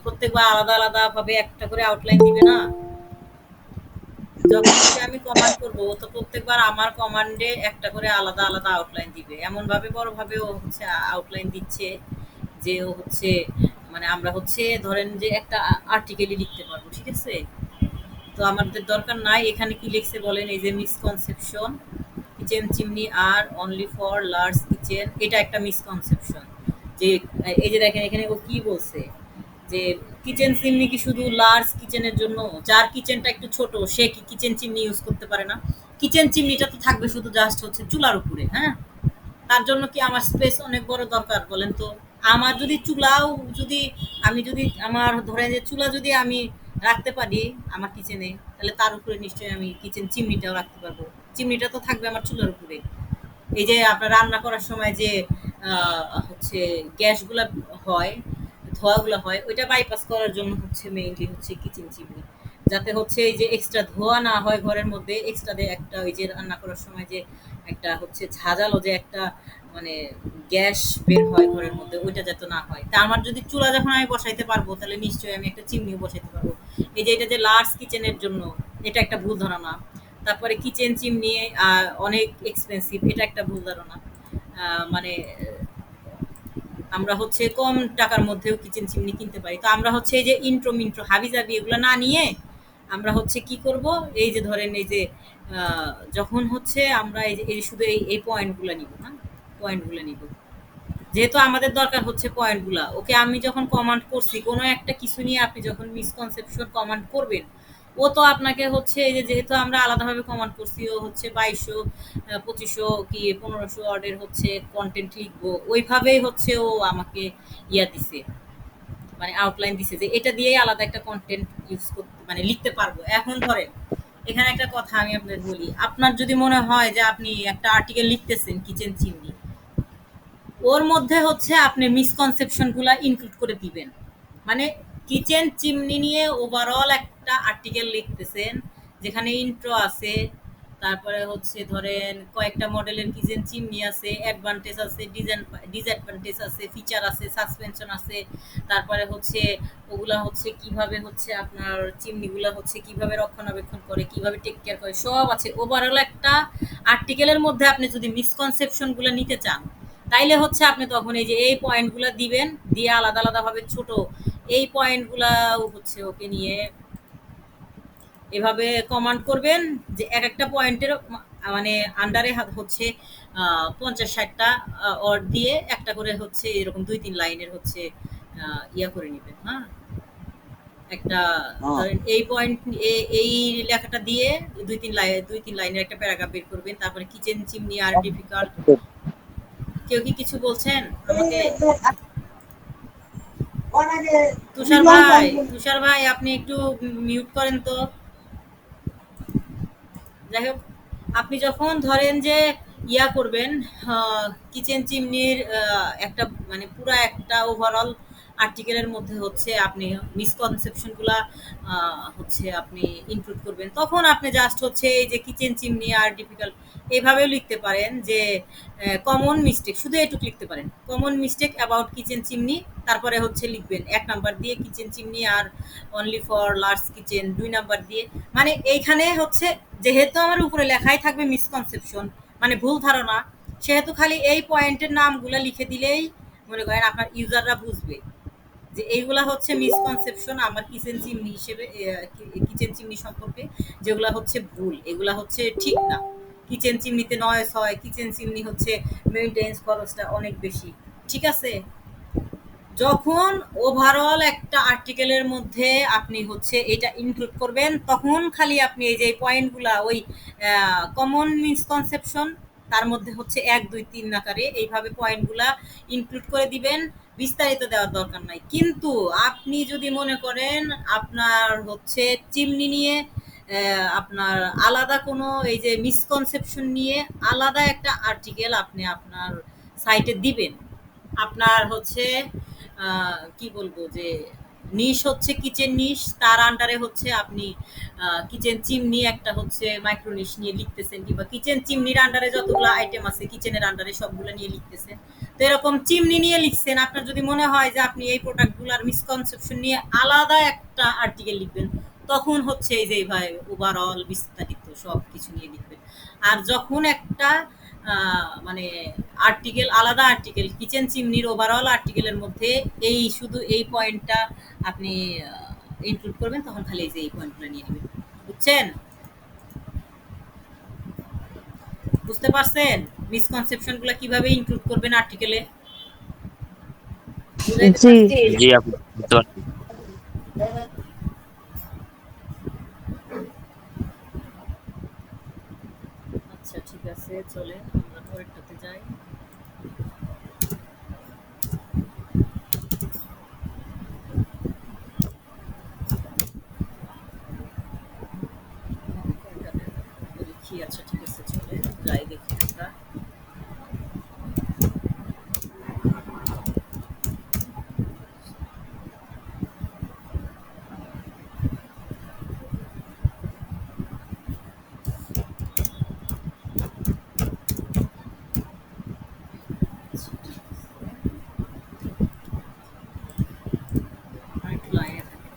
S1: প্রত্যেকবার আলাদা আলাদা ভাবে একটা করে আউটলাইন দিবে না। যখন ওকে আমি কমান্ড করবো ও তো প্রত্যেকবার আমার কমান্ডে একটা করে আলাদা আলাদা আউটলাইন দিবে, এমন ভাবে বড় ভাবে ও হচ্ছে আউটলাইন দিচ্ছে যে ও হচ্ছে মানে আমরা হচ্ছে ধরেন যে একটা আর্টিকেলই লিখতে পারবো, ঠিক আছে? তো আমাদের দরকার নাই এখানে কি লিখছে বলেন, এই যে misconception kitchen chimney are only for large kitchen, এটা একটা মিসকনসেপশন। যে এই যে দেখেন এখানে ও কি বলছে যে কিচেন চিমনি কি শুধু লার্জ কিচেনের জন্য, যার কিচেনটা একটু ছোট সে কি কিচেন চিমনি ইউজ করতে পারে না? কিচেন চিমনিটা তো থাকবে শুধু জাস্ট হচ্ছে চুলার উপরে, হ্যাঁ? তার জন্য কি আমার স্পেস অনেক বড় দরকার বলেন তো? আমার যদি চুলাও যদি আমি যদি আমার ধরেন যে চুলা যদি আমি রাখতে পারি আমার কিচেনে, তাহলে তার উপরে নিশ্চয়ই আমি কিচেন চিমনিটাও রাখতে পারবো। চিমনিটা তো থাকবে আমার চুলার উপরে। এই যে আপনার রান্না করার সময় যে হচ্ছে গ্যাসগুলা হয়, ধোঁয়াগুলা হয়, ওইটা বাইপাস করার জন্য হচ্ছে মেইনলি হচ্ছে কিচেন চিমনি, যাতে হচ্ছে এই যে এক্সট্রা ধোঁয়া না হয় ঘরের মধ্যে, এক্সট্রা দিয়ে একটা ওই যে রান্না করার সময় যে একটা হচ্ছে ঝাঁঝালো যে একটা মানে গ্যাস বের হয় ঘরের মধ্যে, ওইটা যাতে না হয়। তা আমার যদি চুলা যখন আমি বসাইতে পারবো তাহলে নিশ্চয়ই আমি একটা চিমনিও বসাইতে পারবো। এই যে এটা যে লার্জ কিচেনের জন্য, এটা একটা ভুল ধারণা। তারপরে কিচেন চিমনি অনেক এক্সপেন্সিভ, এটা একটা ভুল ধারণা। মানে আমরা হচ্ছে কম টাকার মধ্যেও কিচেন চিমনি কিনতে পারি। তো আমরা হচ্ছে এই যে ইন্ট্রো মিন্ট্রো হাবিজাবি এগুলো না নিয়ে আমরা হচ্ছে কি করব, এই যে ধরেন এই যে যখন হচ্ছে আমরা এই যে শুধু এই পয়েন্টগুলো নিব, হ্যাঁ? পয়েন্টগুলো নিব, যেহেতু আমাদের দরকার হচ্ছে পয়েন্টগুলা। ওকে আমি যখন কমান্ড করছি কোনো একটা কিছু নিয়ে আপনি যখন মিসকনসেপশন কমান্ড করবেন, ও তো আপনাকে হচ্ছে এই যে যেহেতু আমরা আলাদাভাবে কমান্ড করছি, ও হচ্ছে 2200 2500 কি 1500 ওয়ার্ডের হচ্ছে কন্টেন্ট লিখবো, ওইভাবেই হচ্ছে ও আমাকে ইয়া দিছে, মানে আউটলাইন দিছে যে এটা দিয়েই আলাদা একটা কন্টেন্ট ইউজ করতে মানে লিখতে পারবো। এখন ধরেন এখানে একটা কথা আমি আপনাদের বলি, আপনার যদি মনে হয় যে আপনি একটা আর্টিকেল লিখতেছেন কিচেন চিমনি, ওর মধ্যে হচ্ছে আপনি মিসকনসেপশন গুলা ইনক্লুড করে দিবেন। মানে কিচেন চিমনি নিয়ে ওভারঅল একটা আর্টিকেল লিখতেছেন, যেখানে ইন্ট্রো আছে, তারপরে হচ্ছে ধরেন কয়েকটা মডেলের কিচেন চিমনি আছে, অ্যাডভান্টেজ আছে, ডিসঅ্যাডভান্টেজ আছে, ফিচার আছে, সাসপেনশন আছে, তারপরে হচ্ছে ওগুলা হচ্ছে কিভাবে হচ্ছে আপনার চিমনিগুলা হচ্ছে কিভাবে রক্ষণাবেক্ষণ করে, কিভাবে টেক কেয়ার করে, সব আছে। ওভারঅল একটা আর্টিকেলের মধ্যে আপনি যদি মিসকনসেপশনগুলো নিতে চান, তাইলে হচ্ছে আপনি তখন এই যে এই পয়েন্টগুলো দিবেন, দিয়ে আলাদা আলাদাভাবে ছোট এই পয়েন্টগুলা হচ্ছে ওকে নিয়ে এভাবে কমান্ড করবেন যে এক একটা পয়েন্টের মানে আন্ডারে হচ্ছে 50-60টা অর দিয়ে একটা করে হচ্ছে এরকম 2-3 লাইনের হচ্ছে ইয়া করে নেবেন। হ্যাঁ, একটা ধরেন এই পয়েন্ট এই লেখাটা দিয়ে 2-3 লাইনের একটা প্যারাগ্রাফ বের করবেন। তারপরে কিচেন চিমনি আর ডিফিকাল্ট। কেউ কি কিছু বলছেন আমাকে? তুষার ভাই আপনি একটু মিউট করেন তো। যাই হোক, আপনি যখন ধরেন যে ইয়া করবেন কিচেন চিমনির একটা মানে পুরা একটা ওভারঅল আর্টিকেলের মধ্যে হচ্ছে আপনি মিসকনসেপশনগুলা হচ্ছে আপনি ইনক্লুড করবেন, তখন আপনি জাস্ট হচ্ছে এই যে কিচেন চিমনি আর ডিফিকাল্ট এইভাবেও লিখতে পারেন যে কমন মিস্টেক, শুধু এটুকু লিখতে পারেন, common mistake about kitchen chimney. তারপরে হচ্ছে লিখবেন 1 নাম্বার দিয়ে kitchen chimney are only for large kitchen 2 number দিয়ে। মানে এইখানে হচ্ছে যেহেতু আমার উপরে লেখাই থাকবে মিসকনসেপশন মানে ভুল ধারণা, সেহেতু খালি এই পয়েন্টের নামগুলো লিখে দিলেই মনে করেন আপনার ইউজাররা বুঝবে যে এইগুলা হচ্ছে মিসকনসেপশন আমার কিচেন চিমনি হিসেবে, কিচেন চিমনি সম্পর্কে যেগুলা হচ্ছে ভুল, এগুলা হচ্ছে ঠিক না। কিচেন চিমনিতে নয়েজ হয়, কিচেন চিমনি হচ্ছে মেইনটেন্স খরচটা অনেক বেশি। ঠিক আছে, যখন ওভারঅল একটা আর্টিকেলের মধ্যে আপনি হচ্ছে এটা ইনক্লুড করবেন, তখন খালি আপনি এই যে পয়েন্টগুলা ওই কমন মিসকনসেপশন তার মধ্যে হচ্ছে 1-2-3 আকারে এইভাবে পয়েন্টগুলা ইনক্লুড করে দিবেন, বিস্তারিত দেওয়ার দরকার নাই। কিন্তু আপনি যদি মনে করেন আপনার হচ্ছে চিমনি নিয়ে আপনার আলাদা কোনো এই যে মিসকনসেপশন নিয়ে আলাদা একটা আর্টিকেল আপনি আপনার সাইটে দিবেন, আপনার হচ্ছে কি বলবো যে নিশ হচ্ছে কিচেন নিশ, তার আন্ডারে হচ্ছে আপনি কিচেন চিমনি একটা হচ্ছে মাইক্রো নিশ নিয়ে লিখতেছেন, কিংবা কিচেন চিমনির আন্ডারে যতগুলো আইটেম আছে কিচেনের আন্ডারে সবগুলো নিয়ে লিখতেছেন। তো এরকম চিমনি নিয়ে লিখছেন, আপনার যদি মনে হয় যে আপনি এই প্রোডাক্টগুলোর মিসকনসেপশন নিয়ে আলাদা একটা আর্টিকেল লিখবেন, তখন হচ্ছে এই যে ভাই ওভারঅল বিস্তারিত সব কিছু নিয়ে লিখবেন। আর যখন একটা মানে আর্টিকেল আলাদা আর্টিকেল কিচেন চিমনির ওভারঅল আর্টিকেলের মধ্যে এই শুধু এই পয়েন্টটা আপনি ইনক্লুড করবেন, তখন খালি এই যে এই পয়েন্টগুলো নিয়ে নেবেন। বুঝছেন? বুঝতে পারছেন মিসকনসেপশনগুলো কিভাবে ইনক্লুড করবেন আর্টিকেলে? বুঝাইতে
S3: জি।
S1: পারছি?
S5: জি আপু, বুঝতে পারছি।
S1: আচ্ছা ঠিক আছে, চলেন আমরা পরেরটাতে যাই। দেখি, আচ্ছা ঠিক আছে, চলে যাই দেখি আমরা। আরেকটু লাইনে থাকি।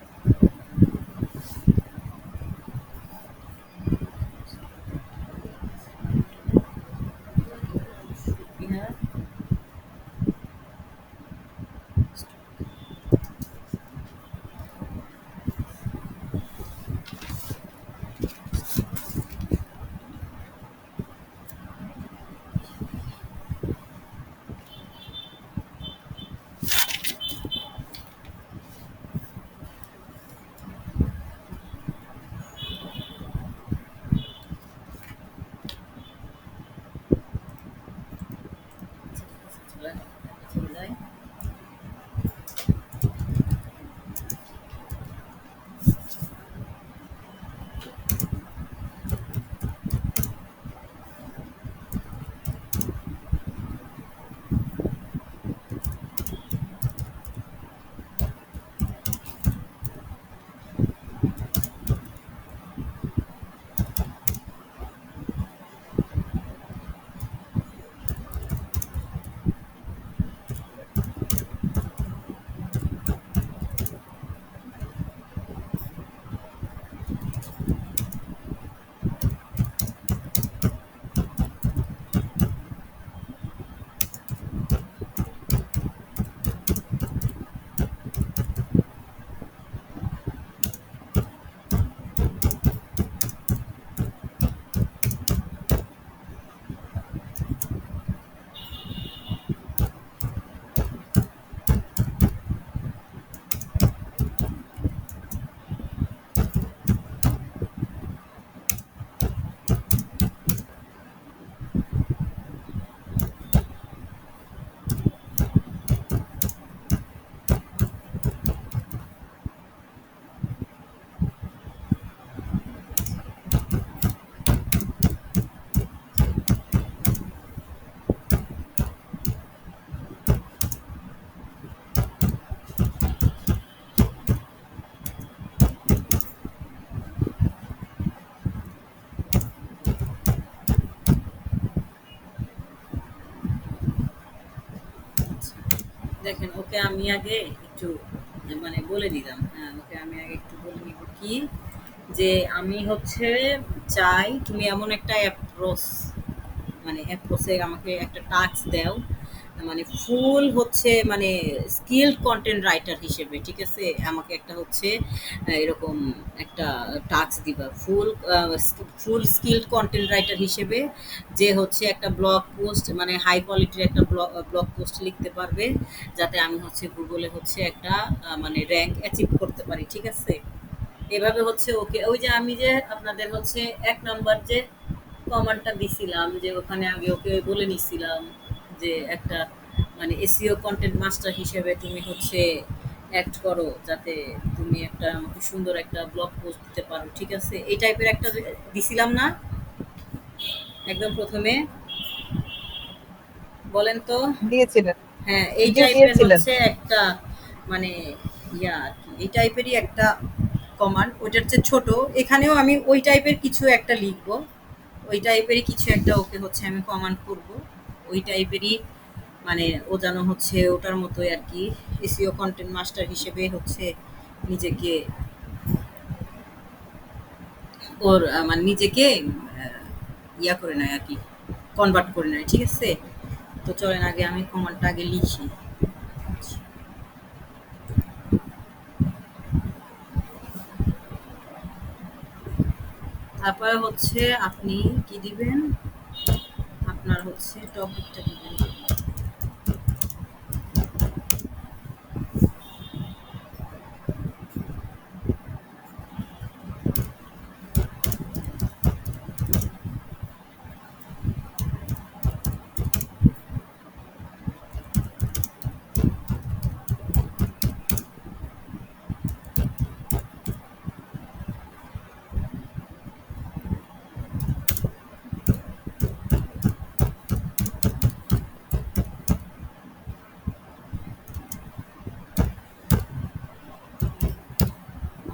S1: দেখেন ওকে আমি আগে একটু মানে বলে দিলাম। হ্যাঁ, ওকে আমি আগে একটু বলে নিব কি যে আমি হচ্ছে চাই তুমি এমন একটা অ্যাপ্রোচ মানে অ্যাপ্রোচে আমাকে একটা টাস্ক দাও, মানে ফুল হচ্ছে মানে স্কিলড কন্টেন্ট রাইটার হিসেবে, ঠিক আছে? আমাকে একটা হচ্ছে এরকম একটা টাস্ক দিবা ফুল ফুল স্কিলড কন্টেন্ট রাইটার হিসেবে, যে হচ্ছে একটা ব্লগ পোস্ট মানে হাই কোয়ালিটির একটা ব্লগ পোস্ট লিখতে পারবে, যাতে আমি হচ্ছে গুগলে হচ্ছে একটা মানে র্যাঙ্ক অ্যাচিভ করতে পারি, ঠিক আছে? এভাবে হচ্ছে ওকে ওই যে আমি যে আপনাদের হচ্ছে ১ নাম্বার যে কমান্ডটা দিছিলাম, যে ওখানে আমি ওকে বলে নিছিলাম যে একটা মানে এসইও কন্টেন্ট মাস্টার হিসেবে তুমি হচ্ছে অ্যাক্ট করো, যাতে তুমি একটা আমাকে সুন্দর একটা ব্লগ পোস্ট দিতে পারো, ঠিক আছে? এই টাইপের একটা দিছিলাম না একদম ১ম এ? বলেন তো?
S6: দিয়েছিলেন।
S1: হ্যাঁ, এই
S6: জি,
S1: টাইপের
S6: দিয়েছিলেন।
S1: হচ্ছে একটা মানে ইয়া আরকি, এই টাইপেরই একটা কমান্ড, ওইটার চেয়ে ছোট। এখানেও আমি ওই টাইপের কিছু একটা লিখবো, ওই টাইপেরই কিছু একটা ওকে হচ্ছে আমি কমান্ড করব, ওই টাইপেরই মানে ও যেন হচ্ছে ওটার মতোই আরকি এসইও কন্টেন্ট মাস্টার হিসেবে হচ্ছে নিজেকে ওর মানে নিজেকে ইয়া করে নেয় আরকি, কনভার্ট করে নেয়, ঠিক আছে? তো চলেন আগে আমি কমান্ডটা আগে লিখি। তারপরে হচ্ছে আপনি কি দিবেন? আপনার হচ্ছে টপিকটা দিবেন।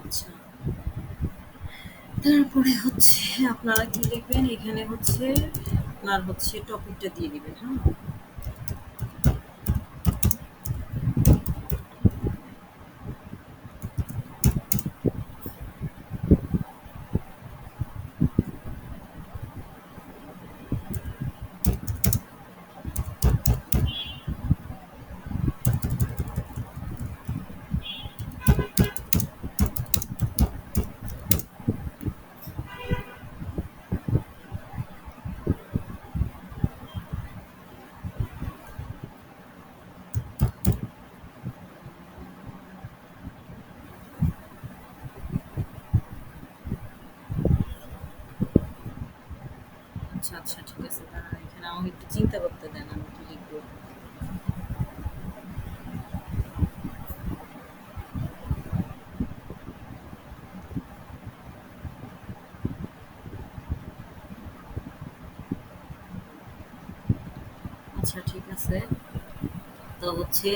S1: আচ্ছা, তারপরে হচ্ছে আপনারা কি লিখবেন? এখানে হচ্ছে আপনার হচ্ছে টপিকটা দিয়ে দিবেন, হ্যাঁ? আচ্ছা, আচ্ছা, ঠিক আছে। দাঁড়ান, এখানে আমাকে একটু চিন্তা করতে দেন, আমি কি লিখবো। আচ্ছা, ঠিক আছে। তো হচ্ছে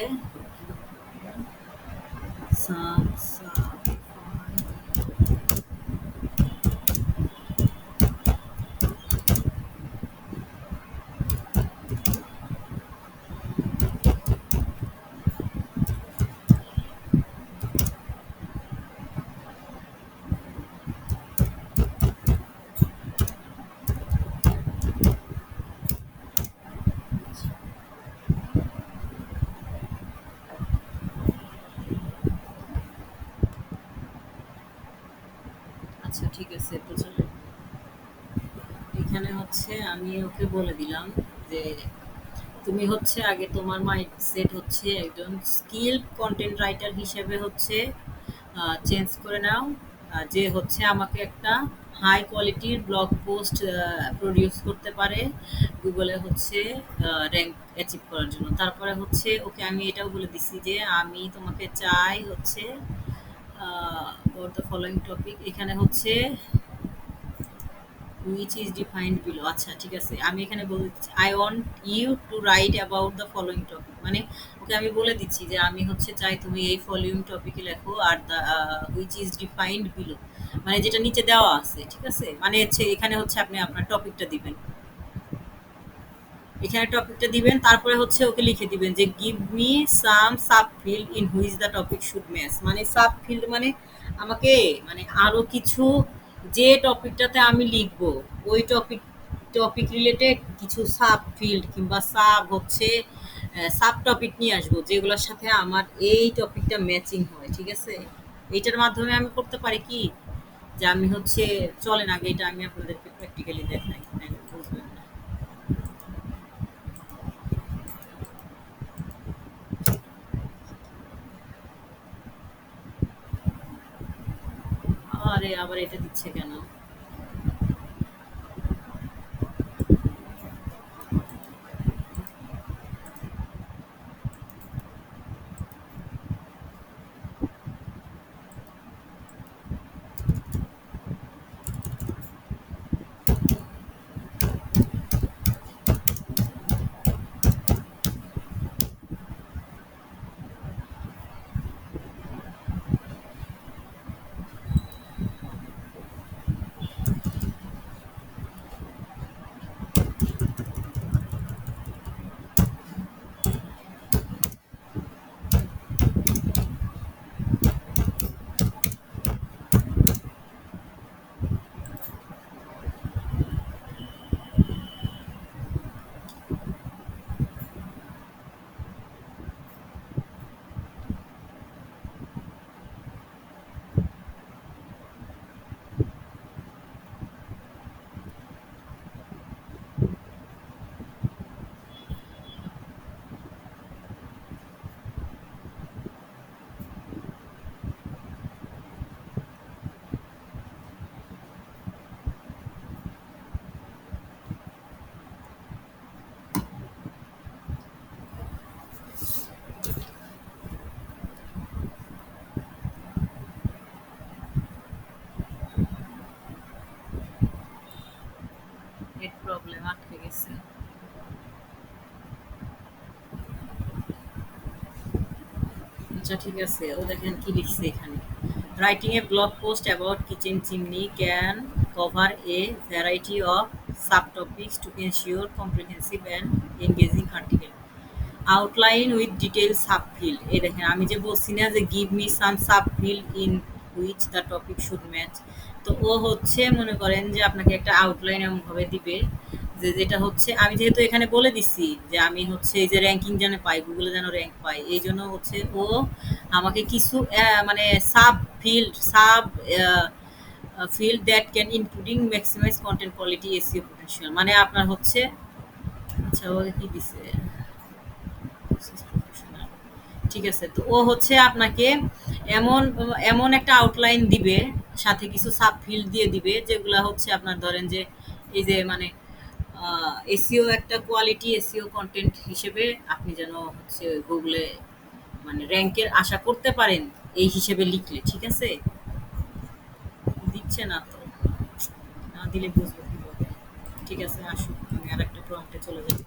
S1: সা সা আচ্ছা, ঠিক আছে। তো চলেন এখানে হচ্ছে আমি ওকে বলে দিলাম যে তুমি হচ্ছে আগে তোমার মাইন্ডসেট হচ্ছে একজন স্কিলড কন্টেন্ট রাইটার হিসেবে হচ্ছে চেঞ্জ করে নাও, যে হচ্ছে আমাকে একটা হাই কোয়ালিটির ব্লগ পোস্ট প্রডিউস করতে পারে গুগলে হচ্ছে র্যাঙ্ক অ্যাচিভ করার জন্য। তারপরে হচ্ছে ওকে আমি এটাও বলে দিছি যে আমি তোমাকে চাই হচ্ছে ফর দ্য ফলোয়িং টপিক, এখানে হচ্ছে which is defined below। আচ্ছা, ঠিক আছে। আমি এখানে বলে দিচ্ছি I want you to write about the following topic, মানে ওকে আমি বলে দিচ্ছি যে আমি হচ্ছে চাই তুমি এই ফলোয়িং টপিকে লেখো, আর the which is defined below মানে যেটা নিচে দেওয়া আছে, ঠিক আছে? মানে হচ্ছে এখানে হচ্ছে আপনি আপনার টপিকটা দিবেন। এখানে টপিকটা দিবেন, তারপরে হচ্ছে ওকে লিখে দিবেন যে give me some sub field in which the topic should match. মানে সাব ফিল্ড মানে আমাকে মানে আরো কিছু, যে টপিকটাতে আমি লিখবো ওই টপিক রিলেটেড কিছু সাব ফিল্ড কিংবা সাব হচ্ছে সাব টপিক নিয়ে আসবো যেগুলোর সাথে আমার এই টপিকটা ম্যাচিং হয়, ঠিক আছে? এইটার মাধ্যমে আমি করতে পারি কি, যে আমি হচ্ছে, চলেন আগে এটা আমি আপনাদেরকে প্র্যাকটিক্যালি দেখাই, নাহলে বুঝবেন না। আরে আবার এটা দিচ্ছে কেন? নেট প্রবলেম, আটকে গেছে। আচ্ছা ঠিক আছে, ও দেখেন কি লিখছে এখানে। Writing A blog post about kitchen chimney can cover a variety of sub topics to ensure comprehensive and engaging article. Outline with detail subfield. এই দেখেন আমি যে বলছি না যে give me some subfield in which the topic should match. তো ও হচ্ছে মনে করেন যে আপনাকে একটা আউটলাইন এমনভাবে দিবে যে যেটা হচ্ছে, আমি যেহেতু এখানে বলে দিচ্ছি যে আমি হচ্ছে এই যে র্যাঙ্কিং যেন পাই, গুগলে যেন র্যাঙ্ক পাই, এই জন্য হচ্ছে ও আমাকে কিছু মানে sub field that can including maximise content quality SEO potential. মানে আপনার হচ্ছে, আচ্ছা ও কি দিছে, ঠিক আছে। তো ও হচ্ছে আপনাকে এমন এমন একটা আউটলাইন দিবে, সাথে কিছু সাব ফিল্ড দিয়ে দিবে যেগুলা হচ্ছে আপনার ধরেন যে এই যে মানে এসইও একটা কোয়ালিটি এসইও কন্টেন্ট হিসেবে আপনি যেন হচ্ছে গুগলে মানে র্যাঙ্কের আশা করতে পারেন এই হিসেবে লিখলে, ঠিক আছে? দিচ্ছে না তো, না দিলে বুঝবো কিভাবে। ঠিক আছে আসুন আমি আর একটা প্রম্পটে চলে যাই।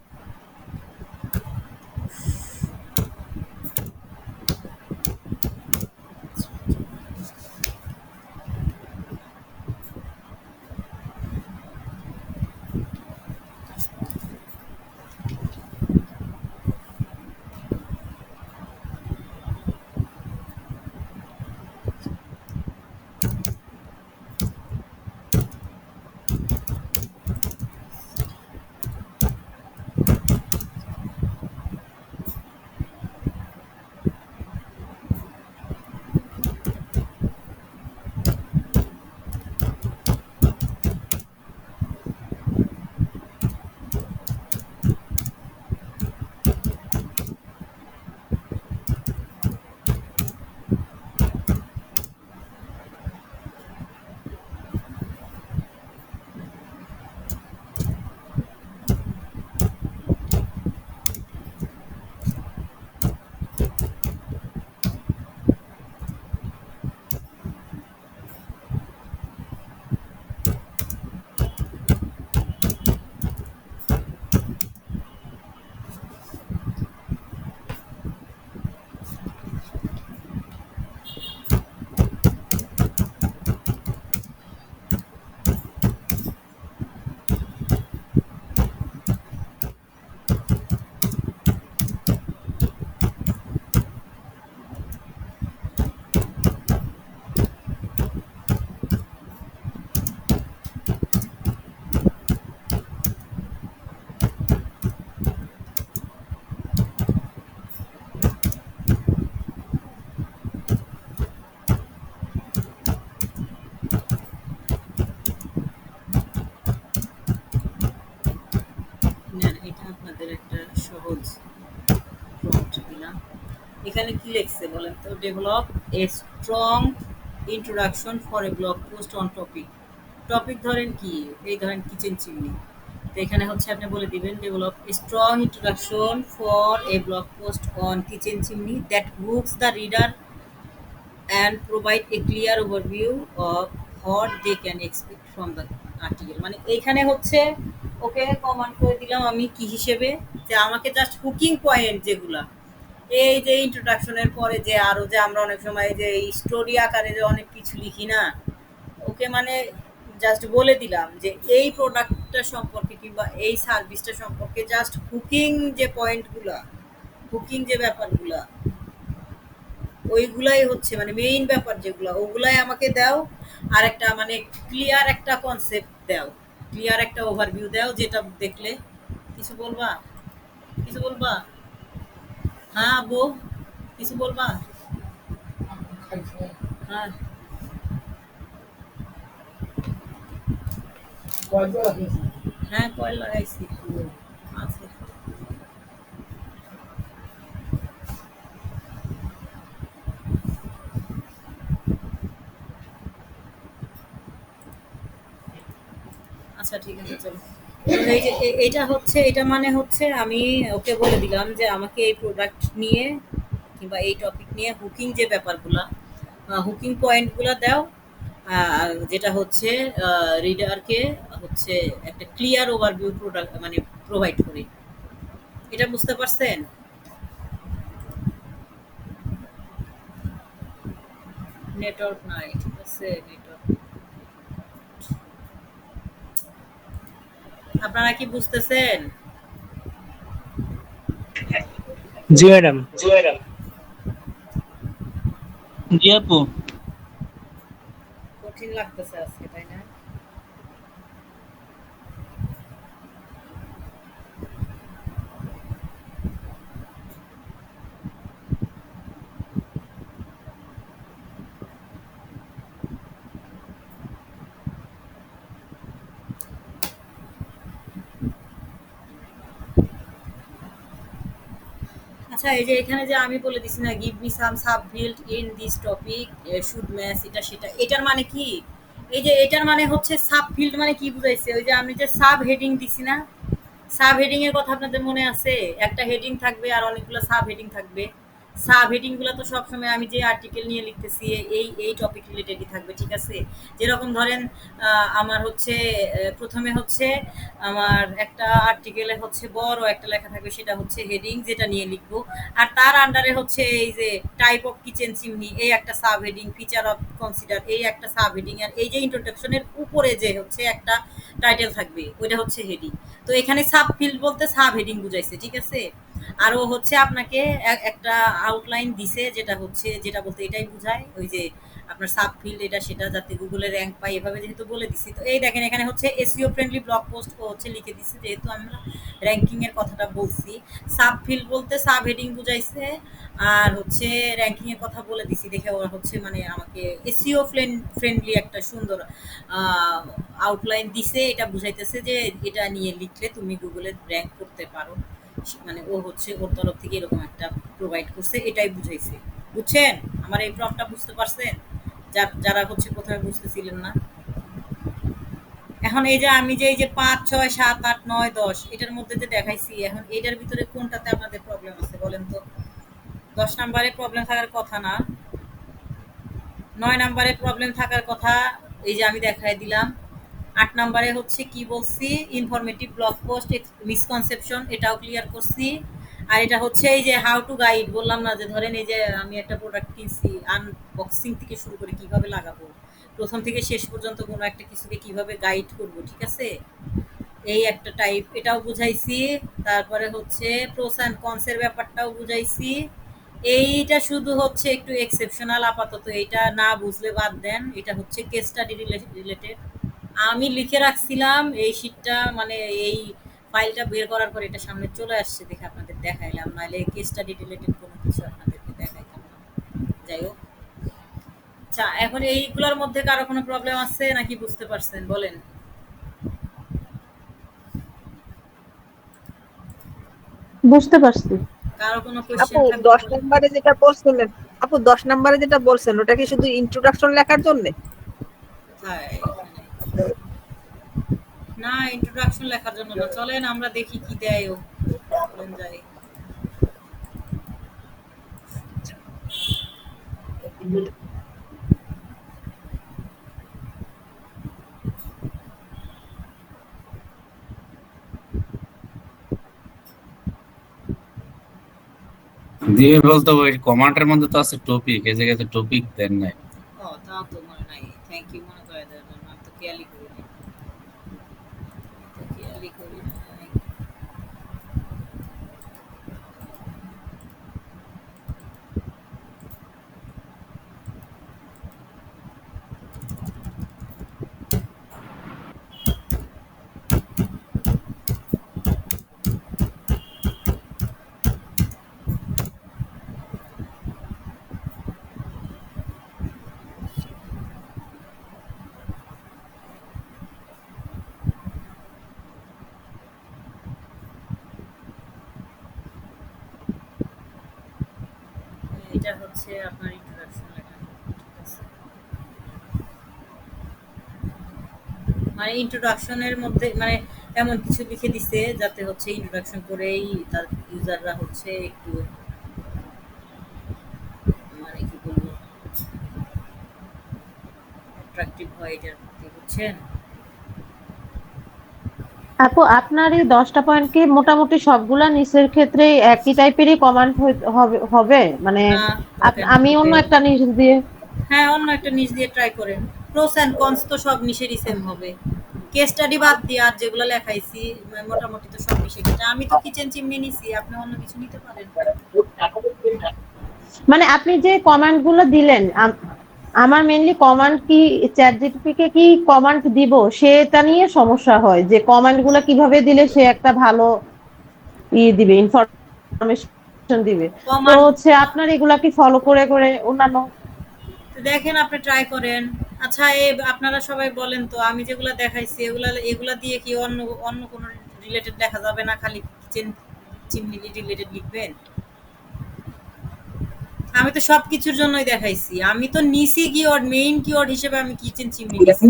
S1: আপনাদের একটা সহজ প্রম্পট দিলাম। এখানে কি লিখছে বলেন তো? Develop a strong introduction for a blog post on topic. Topic ধরেন কি, এই ধরেন কিচেন চিমনি। তো এখানে হচ্ছে আপনি বলে দিবেন develop a strong introduction for a blog post on kitchen chimney that hooks the reader and provide a clear overview of what they can expect from the article। মানে এইখানে হচ্ছে ওকে কমান্ড করে দিলাম আমি কি হিসেবে, যে আমাকে জাস্ট কুকিং পয়েন্ট যেগুলা, এই যে ইন্ট্রোডাকশনের পরে যে আরো যে আমরা অনেক সময় যে স্টোরি আকারে যে অনেক কিছু লিখি না, ওকে মানে জাস্ট বলে দিলাম যে এই প্রোডাক্টটা সম্পর্কে কিংবা এই সার্ভিসটা সম্পর্কে জাস্ট কুকিং যে পয়েন্টগুলা, কুকিং যে ব্যাপারগুলা, ওইগুলাই হচ্ছে মানে মেইন ব্যাপার যেগুলো, ওগুলাই আমাকে দাও। আর একটা মানে ক্লিয়ার একটা কনসেপ্ট দাও, ক্লিয়ার একটা ওভারভিউ দাও, যেটা দেখলে কিছু বলবা, কিছু বলবা? হ্যাঁ বউ, কিছু বলবা? হ্যাঁ হ্যাঁ কয়েল লাগাইছি আছে। আচ্ছা ঠিক আছে চলো। তো এই যে এটা হচ্ছে, এটা মানে হচ্ছে আমি ওকে বলে দিলাম যে আমাকে এই প্রোডাক্ট নিয়ে কিংবা এই টপিক নিয়ে হুকিং যে ব্যাপারগুলা, হুকিং পয়েন্টগুলো দাও, যেটা হচ্ছে রিডারকে হচ্ছে একটা ক্লিয়ার ওভারভিউ প্রোডাক্ট মানে প্রোভাইড করি। এটা বুঝতে পারছেন? নেটওয়ার্ক নাই, ঠিক আছে নেটওয়ার্ক। আপনারা কি বুঝতেছেন?
S2: জি ম্যাডাম।
S6: জি আপু।
S1: কঠিন লাগতেছে আজকে, তাই না? আচ্ছা এই যে এখানে যে আমি বলে দিছি না, give me some sub field in this topic should match এটা সেটা, এটার মানে কি? এই যে এটার মানে হচ্ছে সাব ফিল্ড মানে কি বুঝাইছে? ওই যে আমি যে সাব হেডিং দিছি না, সাব হেডিং এর কথা আপনাদের মনে আছে? একটা হেডিং থাকবে আর অনেকগুলো সাব হেডিং থাকবে। সাব হেডিং গুলো তো সবসময় আমি যে আর্টিকেল নিয়ে লিখতেছি এই এই টপিক রিলেটেডই থাকবে, ঠিক আছে? যেরকম ধরেন আমার হচ্ছে প্রথমে হচ্ছে আমার একটা আর্টিকেলে হচ্ছে বড় একটা লেখা থাকবে, সেটা হচ্ছে হেডিং, যেটা নিয়ে লিখবো। আর তার আন্ডারে হচ্ছে এই যে টাইপ অফ কিচেন চিমনি, এই একটা sub heading, feature of consider, এই একটা সাব হেডিং, আর এই যে ইন্ট্রোডাকশনের উপরে যে হচ্ছে একটা টাইটেল থাকবে, ওইটা হচ্ছে হেডিং। তো এখানে সাব ফিল্ড বলতে সাব হেডিং বুঝাইছে, ঠিক আছে? আরও হচ্ছে আপনাকে একটা আউটলাইন দিছে, যেটা হচ্ছে যেটা বলতে এটাই বুঝায়, ওই যে আপনার সাব ফিল্ড এটা সেটা যাতে গুগলে র্যাঙ্ক পাই, এভাবে যেহেতু বলে দিছি। তো এই দেখেন এখানে হচ্ছে এসইও ফ্রেন্ডলি ব্লগ পোস্ট হচ্ছে লিখে দিছি, যেহেতু আমরা র্যাঙ্কিং এর কথাটা বলছি। সাব ফিল্ড বলতে সাব হেডিং বুঝাইছে, আর হচ্ছে র্যাঙ্কিং এর কথা বলে দিছি দেখে ওরা হচ্ছে মানে আমাকে এসইও ফ্রেন্ডলি একটা সুন্দর আউটলাইন দিছে, এটা বুঝাইতেছে যে এটা নিয়ে লিখলে তুমি গুগলে র্যাঙ্ক করতে পারো। মানে ও হচ্ছে ওর তরফ থেকে এরকম একটা প্রোভাইড করছে, এটাই বুঝাইছে। বুঝছেন আমার এই প্রম্পটটা? বুঝতে পারছেন যারা হচ্ছে প্রথমে বুঝতেছিলেন না? এখন এই যে আমি যে এই যে ৫ ৬ ৭ ৮ ৯ ১০ এটার মধ্যে যে দেখাইছি, এখন এটার ভিতরে কোনটাতে আপনাদের প্রবলেম আছে বলেন তো? ১০ নাম্বারে প্রবলেম থাকার কথা না, ৯ নাম্বারে প্রবলেম থাকার কথা, এই যে আমি দেখাই দিলাম। ৮ নাম্বারে হচ্ছে কি বলছি, ইনফরমেটিভ ব্লগ পোস্ট মিসকনসেপশন, এটাও ক্লিয়ার করছি। আর এটা হচ্ছে এই যে হাউ টু গাইড, বললাম না যে ধরেন এই যে আমি একটা প্রোডাক্ট কিনছি, আনবক্সিং থেকে শুরু করে কিভাবে লাগাবো, প্রথম থেকে শেষ পর্যন্ত কোনো একটা কিছুকে কিভাবে গাইড করব, ঠিক আছে? এই একটা টাইপ, এটাও বুঝাইছি। তারপরে হচ্ছে প্রোস অ্যান্ড কনসের ব্যাপারটাও বুঝাইছি। এইটা শুধু হচ্ছে একটু এক্সেপশনাল, আপাতত এইটা না বুঝলে বাদ দেন। এটা হচ্ছে কেস স্টাডি রিলেটেড। আমি লিখে রাখছিলাম এই শীটটা, মানে এই ফাইলটা বের করার পর এটা সামনে চলে আসছে দেখে আপনাদের দেখাইলাম, নাহলে কেস স্টাডি রিলেটেড কোনো কিছু আপনাদেরকে দেখাইতাম না। যাই হোক, আচ্ছা এখন এইগুলোর মধ্যে কারো কোনো প্রবলেম আছে নাকি বুঝতে পারছেন বলেন?
S7: বুঝতে পারছি।
S1: কারো কোনো
S8: আপু
S1: কোশ্চেন থাকলে
S8: 10
S1: বলেন।
S8: নম্বরে যেটা বলছিলেন, আপু 10 নম্বরে যেটা বলছেন ওটা কি শুধু ইন্ট্রোডাকশন লেখার জন্য?
S1: কোথায় এখানে? না, ইন্ট্রোডাকশন লেখার জন্য না। চলেন আমরা দেখি কি দেয় ও। চলেন যাই।
S4: দিয়ে বলতো ওই কমান্ডের মধ্যে তো আছে টপিক, এই জায়গায় তো টপিক দেন নাই।
S1: ও তা তো মনে নাই। থ্যাংক ইউ মনে করে দেওয়ার জন্য। আমি তো খেয়ালই করি নাই। খেয়ালই করি নাই। এটা হচ্ছে আপনার ইন্ট্রোডাকশন লেখা। ঠিক আছে। মানে ইন্ট্রোডাকশনের মধ্যে মানে এমন কিছু লিখে দিছে যাতে হচ্ছে ইন্ট্রোডাকশন করেই তার ইউজাররা হচ্ছে একটু মানে কি বলবো অ্যাট্রাকটিভ হয় এটার প্রতি, বুঝছেন?
S7: আপু আপনার এই 10টা পয়েন্ট কি মোটামুটি সবগুলা নিচের ক্ষেত্রে একই টাইপেরই কমান্ড হবে? মানে
S1: না, দেখেন
S7: আমি অন্য একটা নিচ দিয়ে
S1: হ্যাঁ অন্য একটা নিচ দিয়ে ট্রাই করেন। প্রোস এন্ড কনস তো সব নিচেরই সেম হবে। কেস স্টাডি বাদ দিয়ে আর যেগুলো লেখাইছি মোটামুটি তো সব মিশে গেছে। আমি তো কিচেন চিমনি নিছি, আপনি অন্য কিছু নিতে পারেন।
S7: মানে আপনি যে কমান্ড গুলো দিলেন আমার মেইনলি কমান্ড কি চ্যাট জিপিটি কে কি কমান্ড দিব সেটা নিয়ে সমস্যা হয়, যে কমান্ড গুলো কিভাবে দিলে সে একটা ভালো দিবে, ইনফরমেশন দিবে। তো
S1: কমান্ড
S7: হচ্ছে আপনার এগুলা কি ফলো করে করে অন্যান্য
S1: দেখেন, আপনি ট্রাই করেন। আচ্ছা আপনারা সবাই বলেন তো, আমি যেগুলা দেখাইছি এগুলা দিয়ে কি অন্য অন্য কোনো রিলেটেড দেখা যাবে না? খালি কিচেন চিমনি রিলেটেড লিখবেন? আমি তো সবকিছুর জন্যই দেখাইছি। আমি তো নিছি কিওয়ার্ড, মেইন কিওয়ার্ড হিসেবে আমি কিচেন চিমনি নিছি।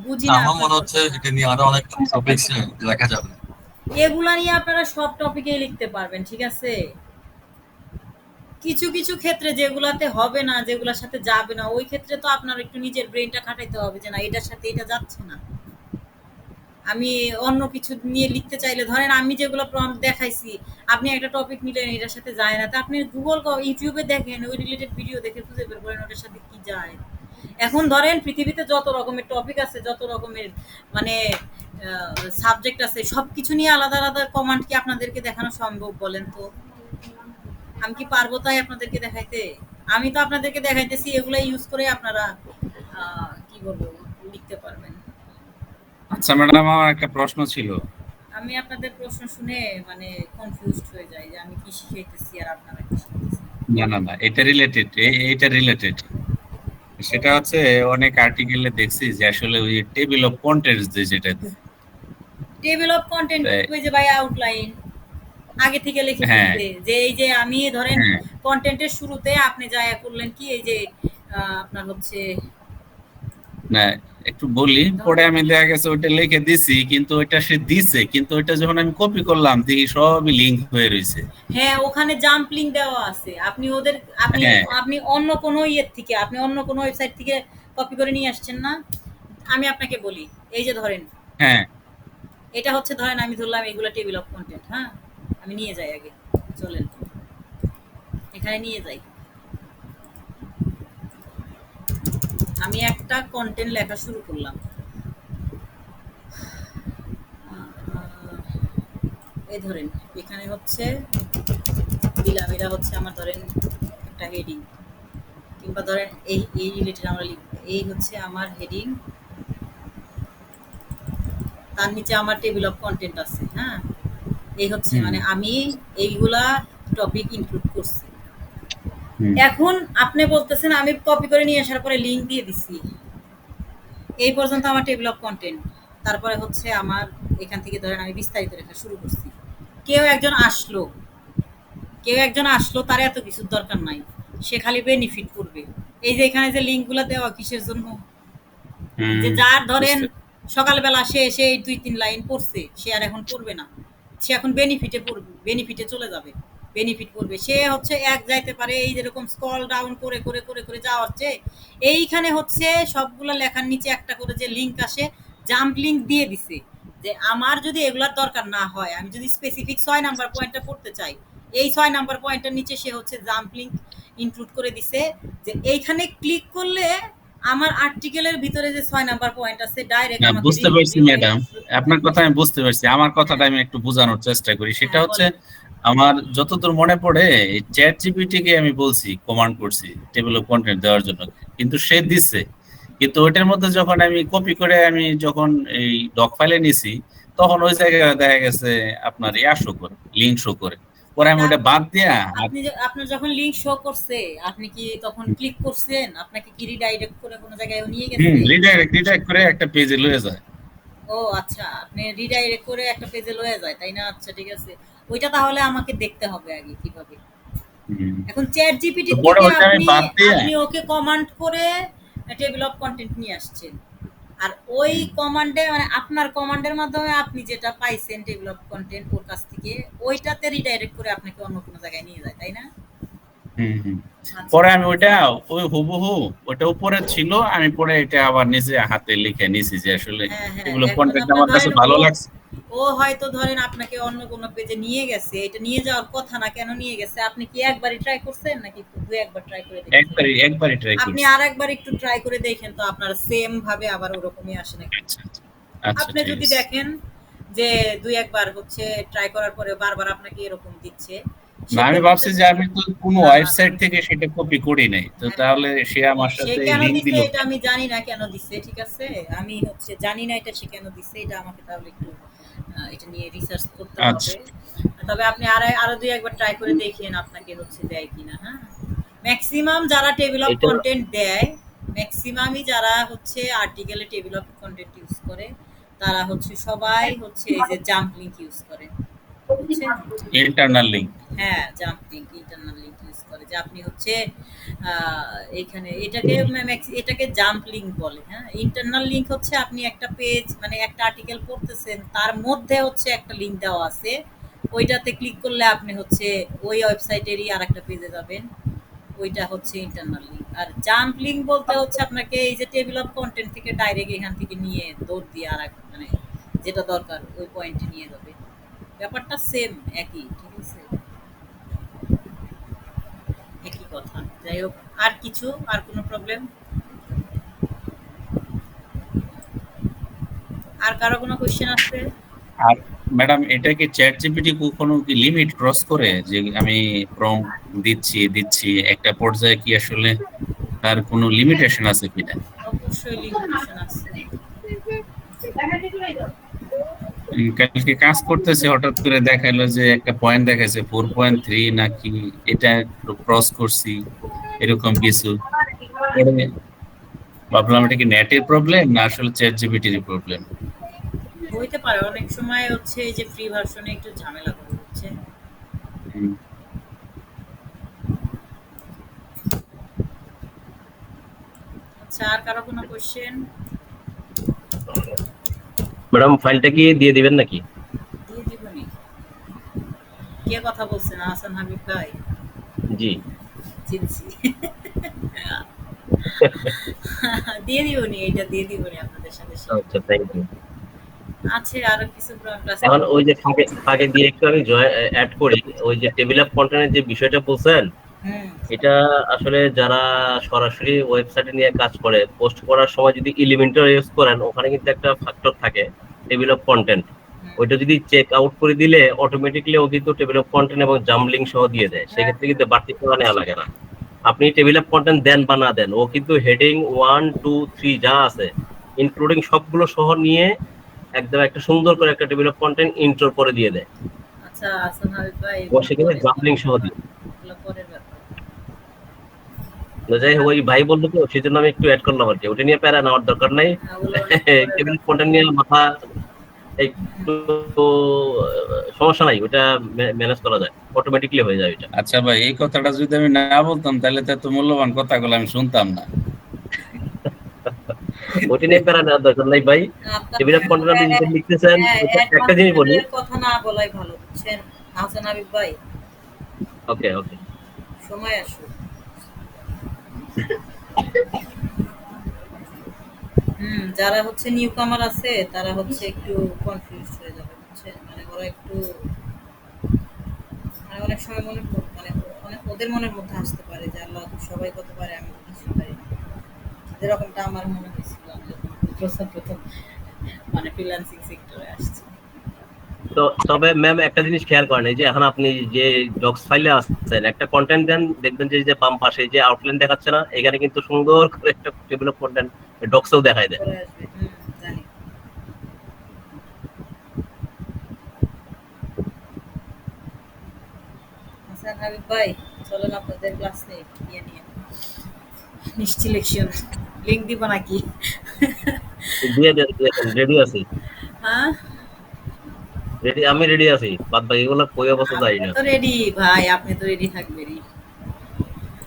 S1: বুঝি না
S9: আমার
S1: আপনার
S9: মনে হচ্ছে
S1: কথাটা।
S9: এটা নিয়ে আরো অনেক টপিকস লেখা যাবে।
S1: এগুলা নিয়ে আপনারা সব টপিকেই লিখতে পারবেন, ঠিক আছে? কিছু কিছু ক্ষেত্রে যেগুলাতে হবে না, যেগুলোর সাথে যাবে না, ওই ক্ষেত্রে তো আপনার একটু নিজের ব্রেনটা খাটাইতে হবে যে না এটার সাথে এটা যাচ্ছে না। আমি অন্য কিছু নিয়ে লিখতে চাইলে ধরেন আমি যেগুলো প্রম্পট দেখাইছি, আপনি একটা টপিক নিলেন এটার সাথে যায় না, তা আপনি গুগল ইউটিউবে দেখেন, ওই রিলেটেড ভিডিও দেখে খুঁজে বের করেন ওটার সাথে কি যায়। এখন ধরেন পৃথিবীতে যত রকমের টপিক আছে, যত রকমের মানে সাবজেক্ট আছে, সবকিছু নিয়ে আলাদা আলাদা কমান্ড কি আপনাদেরকে দেখানো সম্ভব বলেন তো? আমি কি পারবো তাই আপনাদেরকে দেখাইতে? আমি তো আপনাদেরকে দেখাইতেছি, এগুলা ইউজ করে আপনারা কি বলবো লিখতে পারবেন।
S4: আচ্ছা ম্যাডাম, আমার একটা প্রশ্ন ছিল।
S1: আমি আপনাদের প্রশ্ন শুনে মানে কনফিউজড হয়ে যাই যে আমি কি শিখাইতেছি আর আপনারা কি শিখতেছেন।
S4: না না না, এটা রিলেটেড, এইটা রিলেটেড। সেটা হচ্ছে অনেক আর্টিকেলে দেখছি যে আসলে ওই টেবিল অফ কন্টেন্টস যেটা
S1: টেবিল অফ কন্টেন্ট ওই যে ভাই আউটলাইন আগে থেকে লিখে
S4: হ্যাঁ
S1: ফেলতে, যে এই যে আমি ধরেন
S4: হ্যাঁ
S1: কন্টেন্টের শুরুতে আপনি যা করলেন কি এই যে আপনার হচ্ছে
S4: না, একটু বলি পরে আমি দেখা গেছে ওইটা লিখে দিছি, কিন্তু ওইটা সে দিছে, কিন্তু ওইটা যখন আমি কপি করলাম দেখি সবই লিংক হয়ে রয়েছে।
S1: হ্যাঁ ওখানে জাম্প লিংক দেওয়া আছে। আপনি ওদের আপনি
S4: হ্যাঁ
S1: আপনি অন্য কোনো ইয়ের থেকে, আপনি অন্য কোনো ওয়েবসাইট থেকে কপি করে নিয়ে আসছেন না। আমি আপনাকে বলি, এই যে ধরেন
S4: হ্যাঁ
S1: এটা হচ্ছে, ধরেন আমি ধরলাম এগুলো টেবিল অফ কন্টেন্ট। হ্যাঁ আমি নিয়ে যাই আগে, চলেন এখানে নিয়ে যাই। আমি একটা কন্টেন্ট লেখা শুরু করলাম। এই ধরেন এখানে হচ্ছে দিলাম, এটা হচ্ছে আমার ধরেন একটা হেডিং, কিংবা ধরেন এই এই রিলেটেড আমরা লিখব, এই হচ্ছে আমার হেডিং, তার নিচে আমার টেবিল অফ কন্টেন্ট আছে। হ্যাঁ এই হচ্ছে মানে আমি এইগুলা টপিক ইনক্লুড করছি। এখন আপনি বলতেছেন আমি কপি করে নিয়ে আসার পরে লিংক দিয়ে দিছি, এই পর্যন্ত আমার টেবিল অফ কন্টেন্ট। তারপরে হচ্ছে আমার এখান থেকে ধরেন আমি বিস্তারিত লেখা শুরু করছি। কেউ একজন আসলো তার এত কিছুর দরকার নাই, সে খালি বেনিফিট করবে। এই যে এখানে যে লিঙ্কগুলো দেওয়া কিসের জন্য, যে যার ধরেন সকালবেলা সে এসে এই 2-3 লাইন পড়ছে, সে আর এখন পড়বে না, সে এখন বেনিফিটে চলে যাবে, বেনিফিট করবে। সে হচ্ছে এক যাইতে পারে এই যেরকম স্ক্রল ডাউন করে করে করে করে যাওয়া হচ্ছে, এইখানে হচ্ছে সবগুলো লেখার নিচে একটা করে যে লিঙ্ক আসে, জাম্প লিঙ্ক দিয়ে দিছে, যে আমার যদি এগুলার দরকার না হয়, আমি যদি স্পেসিফিক 6 নাম্বার পয়েন্টটা পড়তে চাই, এই 6 নাম্বার পয়েন্টের নিচে সে হচ্ছে জাম্প লিঙ্ক ইনক্লুড করে দিছে, যে এইখানে ক্লিক করলে আমার আর্টিকেলের ভিতরে যে 6 নাম্বার পয়েন্ট আছে ডাইরেক্ট আমাকে
S4: বুঝতে পারছি ম্যাডাম, আপনার কথা আমি বুঝতে পারছি। আমার কথাটা আমি একটু বোঝানোর চেষ্টা করি। সেটা হচ্ছে আমার যতদূর মনে পড়ে চ্যাট জিপিটি কে আমি বলছি, কমান্ড করছি টেবিল অফ কন্টেন্ট দেওয়ার জন্য, কিন্তু সে দিচ্ছে। কিন্তু ওইটার মধ্যে যখন আমি কপি করে আমি যখন এই ডক ফাইলে নিছি, তখন ওই জায়গায় দেখা গেছে আপনার শো করে, লিঙ্ক শো করে। পরে আমি ওটা বাদ দিয়া
S1: আপনার যখন লিংক শো করছে, আপনি কি তখন ক্লিক করছেন? আপনাকে কি রিডাইরেক্ট করে কোন জায়গায় নিয়ে গেছে?
S4: রিডাইরেক্ট করে একটা পেজে লয়ে যায়।
S1: ও আচ্ছা, আপনি রিডাইরেক্ট করে একটা পেজে লয়ে যায়, তাই না? আচ্ছা ঠিক আছে, ওইটা তাহলে আমাকে দেখতে হবে আগে কিভাবে। এখন চ্যাট জিপিটি থেকে আপনি ওকে কমান্ড করে টেবিল অফ কন্টেন্ট নিয়ে আসছেন, আর ওই কমান্ডে মানে আপনার কমান্ডের মাধ্যমে আপনি যেটা পাইছেন টেবিল অফ কন্টেন্ট ওর কাছ থেকে, ওইটাতে রিডাইরেক্ট করে আপনাকে অন্য কোনো জায়গায় নিয়ে যায়, তাই না?
S4: পরে আমি ওইটা ওই হুবহু ওটা উপরে ছিল, আমি পরে এটা আবার নিজে হাতে লিখে নিছি যে আসলে এগুলো কন্টেন্ট আমার কাছে ভালো লাগছে।
S1: ও হয়তো ধরেন আপনাকে অন্য কোনো পেজে নিয়ে গেছে, এটা নিয়ে যাওয়ার কথা না, কেন নিয়ে গেছে? আপনি কি একবারই ট্রাই করছেন নাকি দুই একবার ট্রাই করে দেখেন?
S4: একবারই ট্রাই করছি।
S1: আপনি আরেকবার একটু ট্রাই করে দেখেন তো আপনার সেম ভাবে আবার ওরকমই আসে নাকি। আপনি যদি দেখেন যে দুই একবার হচ্ছে ট্রাই করার পরে বারবার আপনাকে এরকম দিচ্ছে,
S4: না আমি ভাবছি যে আমি তো কোনো ওয়েবসাইট থেকে সেটা কপি করি নাই, তো তাহলে সে আমার সাথে লিংক দিল।
S1: এটা আমি জানি না কেন দিছে, ঠিক আছে? আমি হচ্ছে জানি না এটা সে কেন দিছে, এটা আমাকে তাহলে একটু এটা নিয়ে রিসার্চ করতে হবে। তবে আপনি আরো দুই একবার ট্রাই করে দেখেন আপনাকে হচ্ছে দেয় কিনা। হ্যাঁ, ম্যাক্সিমাম যারা টেবিল অফ কন্টেন্ট দেয়, ম্যাক্সিমামই যারা হচ্ছে আর্টিকেলে টেবিল অফ কন্টেন্ট ইউজ করে, তারা হচ্ছে সবাই হচ্ছে এই যে জাম্প লিংক ইউজ করে,
S4: ইন্টারনাল লিংক।
S1: হ্যাঁ, jump link, internal link use করে, যে আপনি হচ্ছে এখানে এটাকে জাম্প লিংক বলে। হ্যাঁ, ইন্টারনাল লিংক হচ্ছে আপনি একটা পেজ মানে একটা আর্টিকেল পড়তেছেন, তার মধ্যে হচ্ছে একটা লিংক দেওয়া আছে, ওইটাতে ক্লিক করলে আপনি হচ্ছে ওই ওয়েবসাইটেরই আরেকটা পেজে যাবেন, ওইটা হচ্ছে ইন্টারনাল লিংক। আর জাম্প লিংক বলতে হচ্ছে আপনাকে এই যে টেবিল অফ কন্টেন্ট থেকে ডাইরেক্ট এখান থেকে নিয়ে দৌড় দিয়ে আর মানে যেটা দরকার ওই পয়েন্টে নিয়ে যাবে। ব্যাপারটা সেম, একই, ঠিক আছে, একই কথা। যাই হোক, আর কিছু, আর কোনো প্রবলেম? আর কারো কোনো কোশ্চেন আছে?
S4: আর ম্যাডাম, এটা কি চ্যাট জিপিটি কখনো কি লিমিট ক্রস করে, যে আমি প্রম্পট দিচ্ছি একটা পর্যায়ে কি আসলে তার কোনো লিমিটেশন আছে কিনা?
S1: অবশ্যই লিমিটেশন আছে।
S4: কালকে কাজ করতেছে, হঠাৎ করে দেখালো যে একটা পয়েন্ট দেখাচ্ছে 4.3 নাকি, এটা ক্রস করছি এরকম কিছু। ভাবলাম এটা কি নেটের প্রবলেম না আসলে চ্যাট জিপিটির প্রবলেম।
S1: হইতে পারে, অনেক সময় হচ্ছে এই যে ফ্রি ভার্সনে একটু ঝামেলা করে হচ্ছে। আচ্ছা, আর কারো কোনো কোশ্চেন?
S10: ম্যাডাম ফাইলটা কি দিয়ে দিবেন নাকি?
S1: দিয়ে দিবনি। কে কথা বলছেন? হাসান হাবিব ভাই?
S10: জি
S1: চিনছি। দিয়ে দিবনি, এটা দিয়ে দিবনি আপনাদের সাথে।
S10: আচ্ছা, থ্যাংক ইউ।
S1: আছে আরো কিছু ক্লাস।
S10: এখন ওই যে ফাঁকে দিয়ে একটু আমি অ্যাড করি, ওই যে টেবিল অফ কন্টেন্টের যে বিষয়টা বলছেন, এটা আসলে যারা সরাসরি ওয়েবসাইটে নিয়ে কাজ করে, পোস্ট করার সময় যদি এলিমেন্টর ইউজ করেন, ওখানে কিন্তু একটা ফ্যাক্টর থাকে টেবিল অফ কন্টেন্ট, ওইটা যদি চেক আউট করে দিলে অটোমেটিক্যালি ও কিন্তু টেবিল অফ কন্টেন্ট এবং জাম্বলিং সহ দিয়ে দেয়। সেক্ষেত্রে কিন্তু বাড়তি টাকা নেওয়া লাগে না। আপনি টেবিল অফ কন্টেন্ট দেন বা না দেন, ও কিন্তু হেডিং 1, 2, 3 যা আছে ইনক্লুডিং সবগুলো সহ নিয়ে একদম একটা সুন্দর করে একটা টেবিল অফ কন্টেন্ট ইন্ট্রো করে দিয়ে দেয়।
S1: আচ্ছা হাসান হাবিব ভাই,
S10: ও সেখানে জাম্বলিং সহ দিয়ে।
S1: পরের ব্যাপার।
S10: যাই হোক ওই ভাই বললো তো সেই জন্য আমি একটু অ্যাড করলাম আর কি, ওটা নিয়ে প্যারা নেওয়ার দরকার নাই। টেবিল কন্টেন্ট নিয়ে মাথা একটু সমস্যা নাই, ওটা ম্যানেজ করা যায়, অটোমেটিকলি হয়ে যায় এটা।
S4: আচ্ছা ভাই, এই কথাটা যদি আমি না বলতাম তাহলে তো এত মূল্যবান কথাগুলো আমি শুনতাম না।
S10: ওটা নিয়ে প্যারা নেওয়ার দরকার নাই ভাই। টেবিল কন্টেন্ট আপনি যেটা লিখতেছেন একটা জিনিস বলি,
S1: কথা না বলাই ভালো, বুঝছেন হাসান হাবিব ভাই?
S10: ওকে ওকে
S1: সময় আসুক। যারা হচ্ছে নিউ কামার আছে তারা হচ্ছে একটু কনফিউজ হয়ে যাবে, বুঝছেন? মানে ওরা একটু মানে অনেক সময় মানে অনেক ওদের মনের মধ্যে আসতে পারে যে আল্লাহ সবাই করতে পারে, আমি তো কিছু পারি না। যেরকমটা আমার মনে হয়েছিল আমি যখন প্রথম মানে ফ্রিল্যান্সিং সেক্টরে আসছি।
S10: তো তবে ম্যাম একটা জিনিস খেয়াল করেন, এই যে এখন আপনি যে ডক্স ফাইলে আসছেন একটা কন্টেন্ট দেন, দেখবেন যে বাম পাশে যে আউটলাইন দেখাচ্ছে না, এখানে কিন্তু সুন্দর করে একটা টেবিল অফ কন্টেন্ট ডক্সেও দেখায় দেয়।
S1: চলে আসবে, জানি। হাসান হাবিব ভাই, চলেন আপনাদের ক্লাস নিয়ে নিয়ে নিশ্চিত লেকচার লিংক দিব নাকি?
S10: দিয়ে দেন, রেডি আছি,
S1: হ্যাঁ,
S10: রেডি, আমি রেডি আছি, বাদ বাকি এগুলো কই অবস্থা যাই না।
S1: তো রেডি ভাই, আপনি তো রেডি থাকবেনই।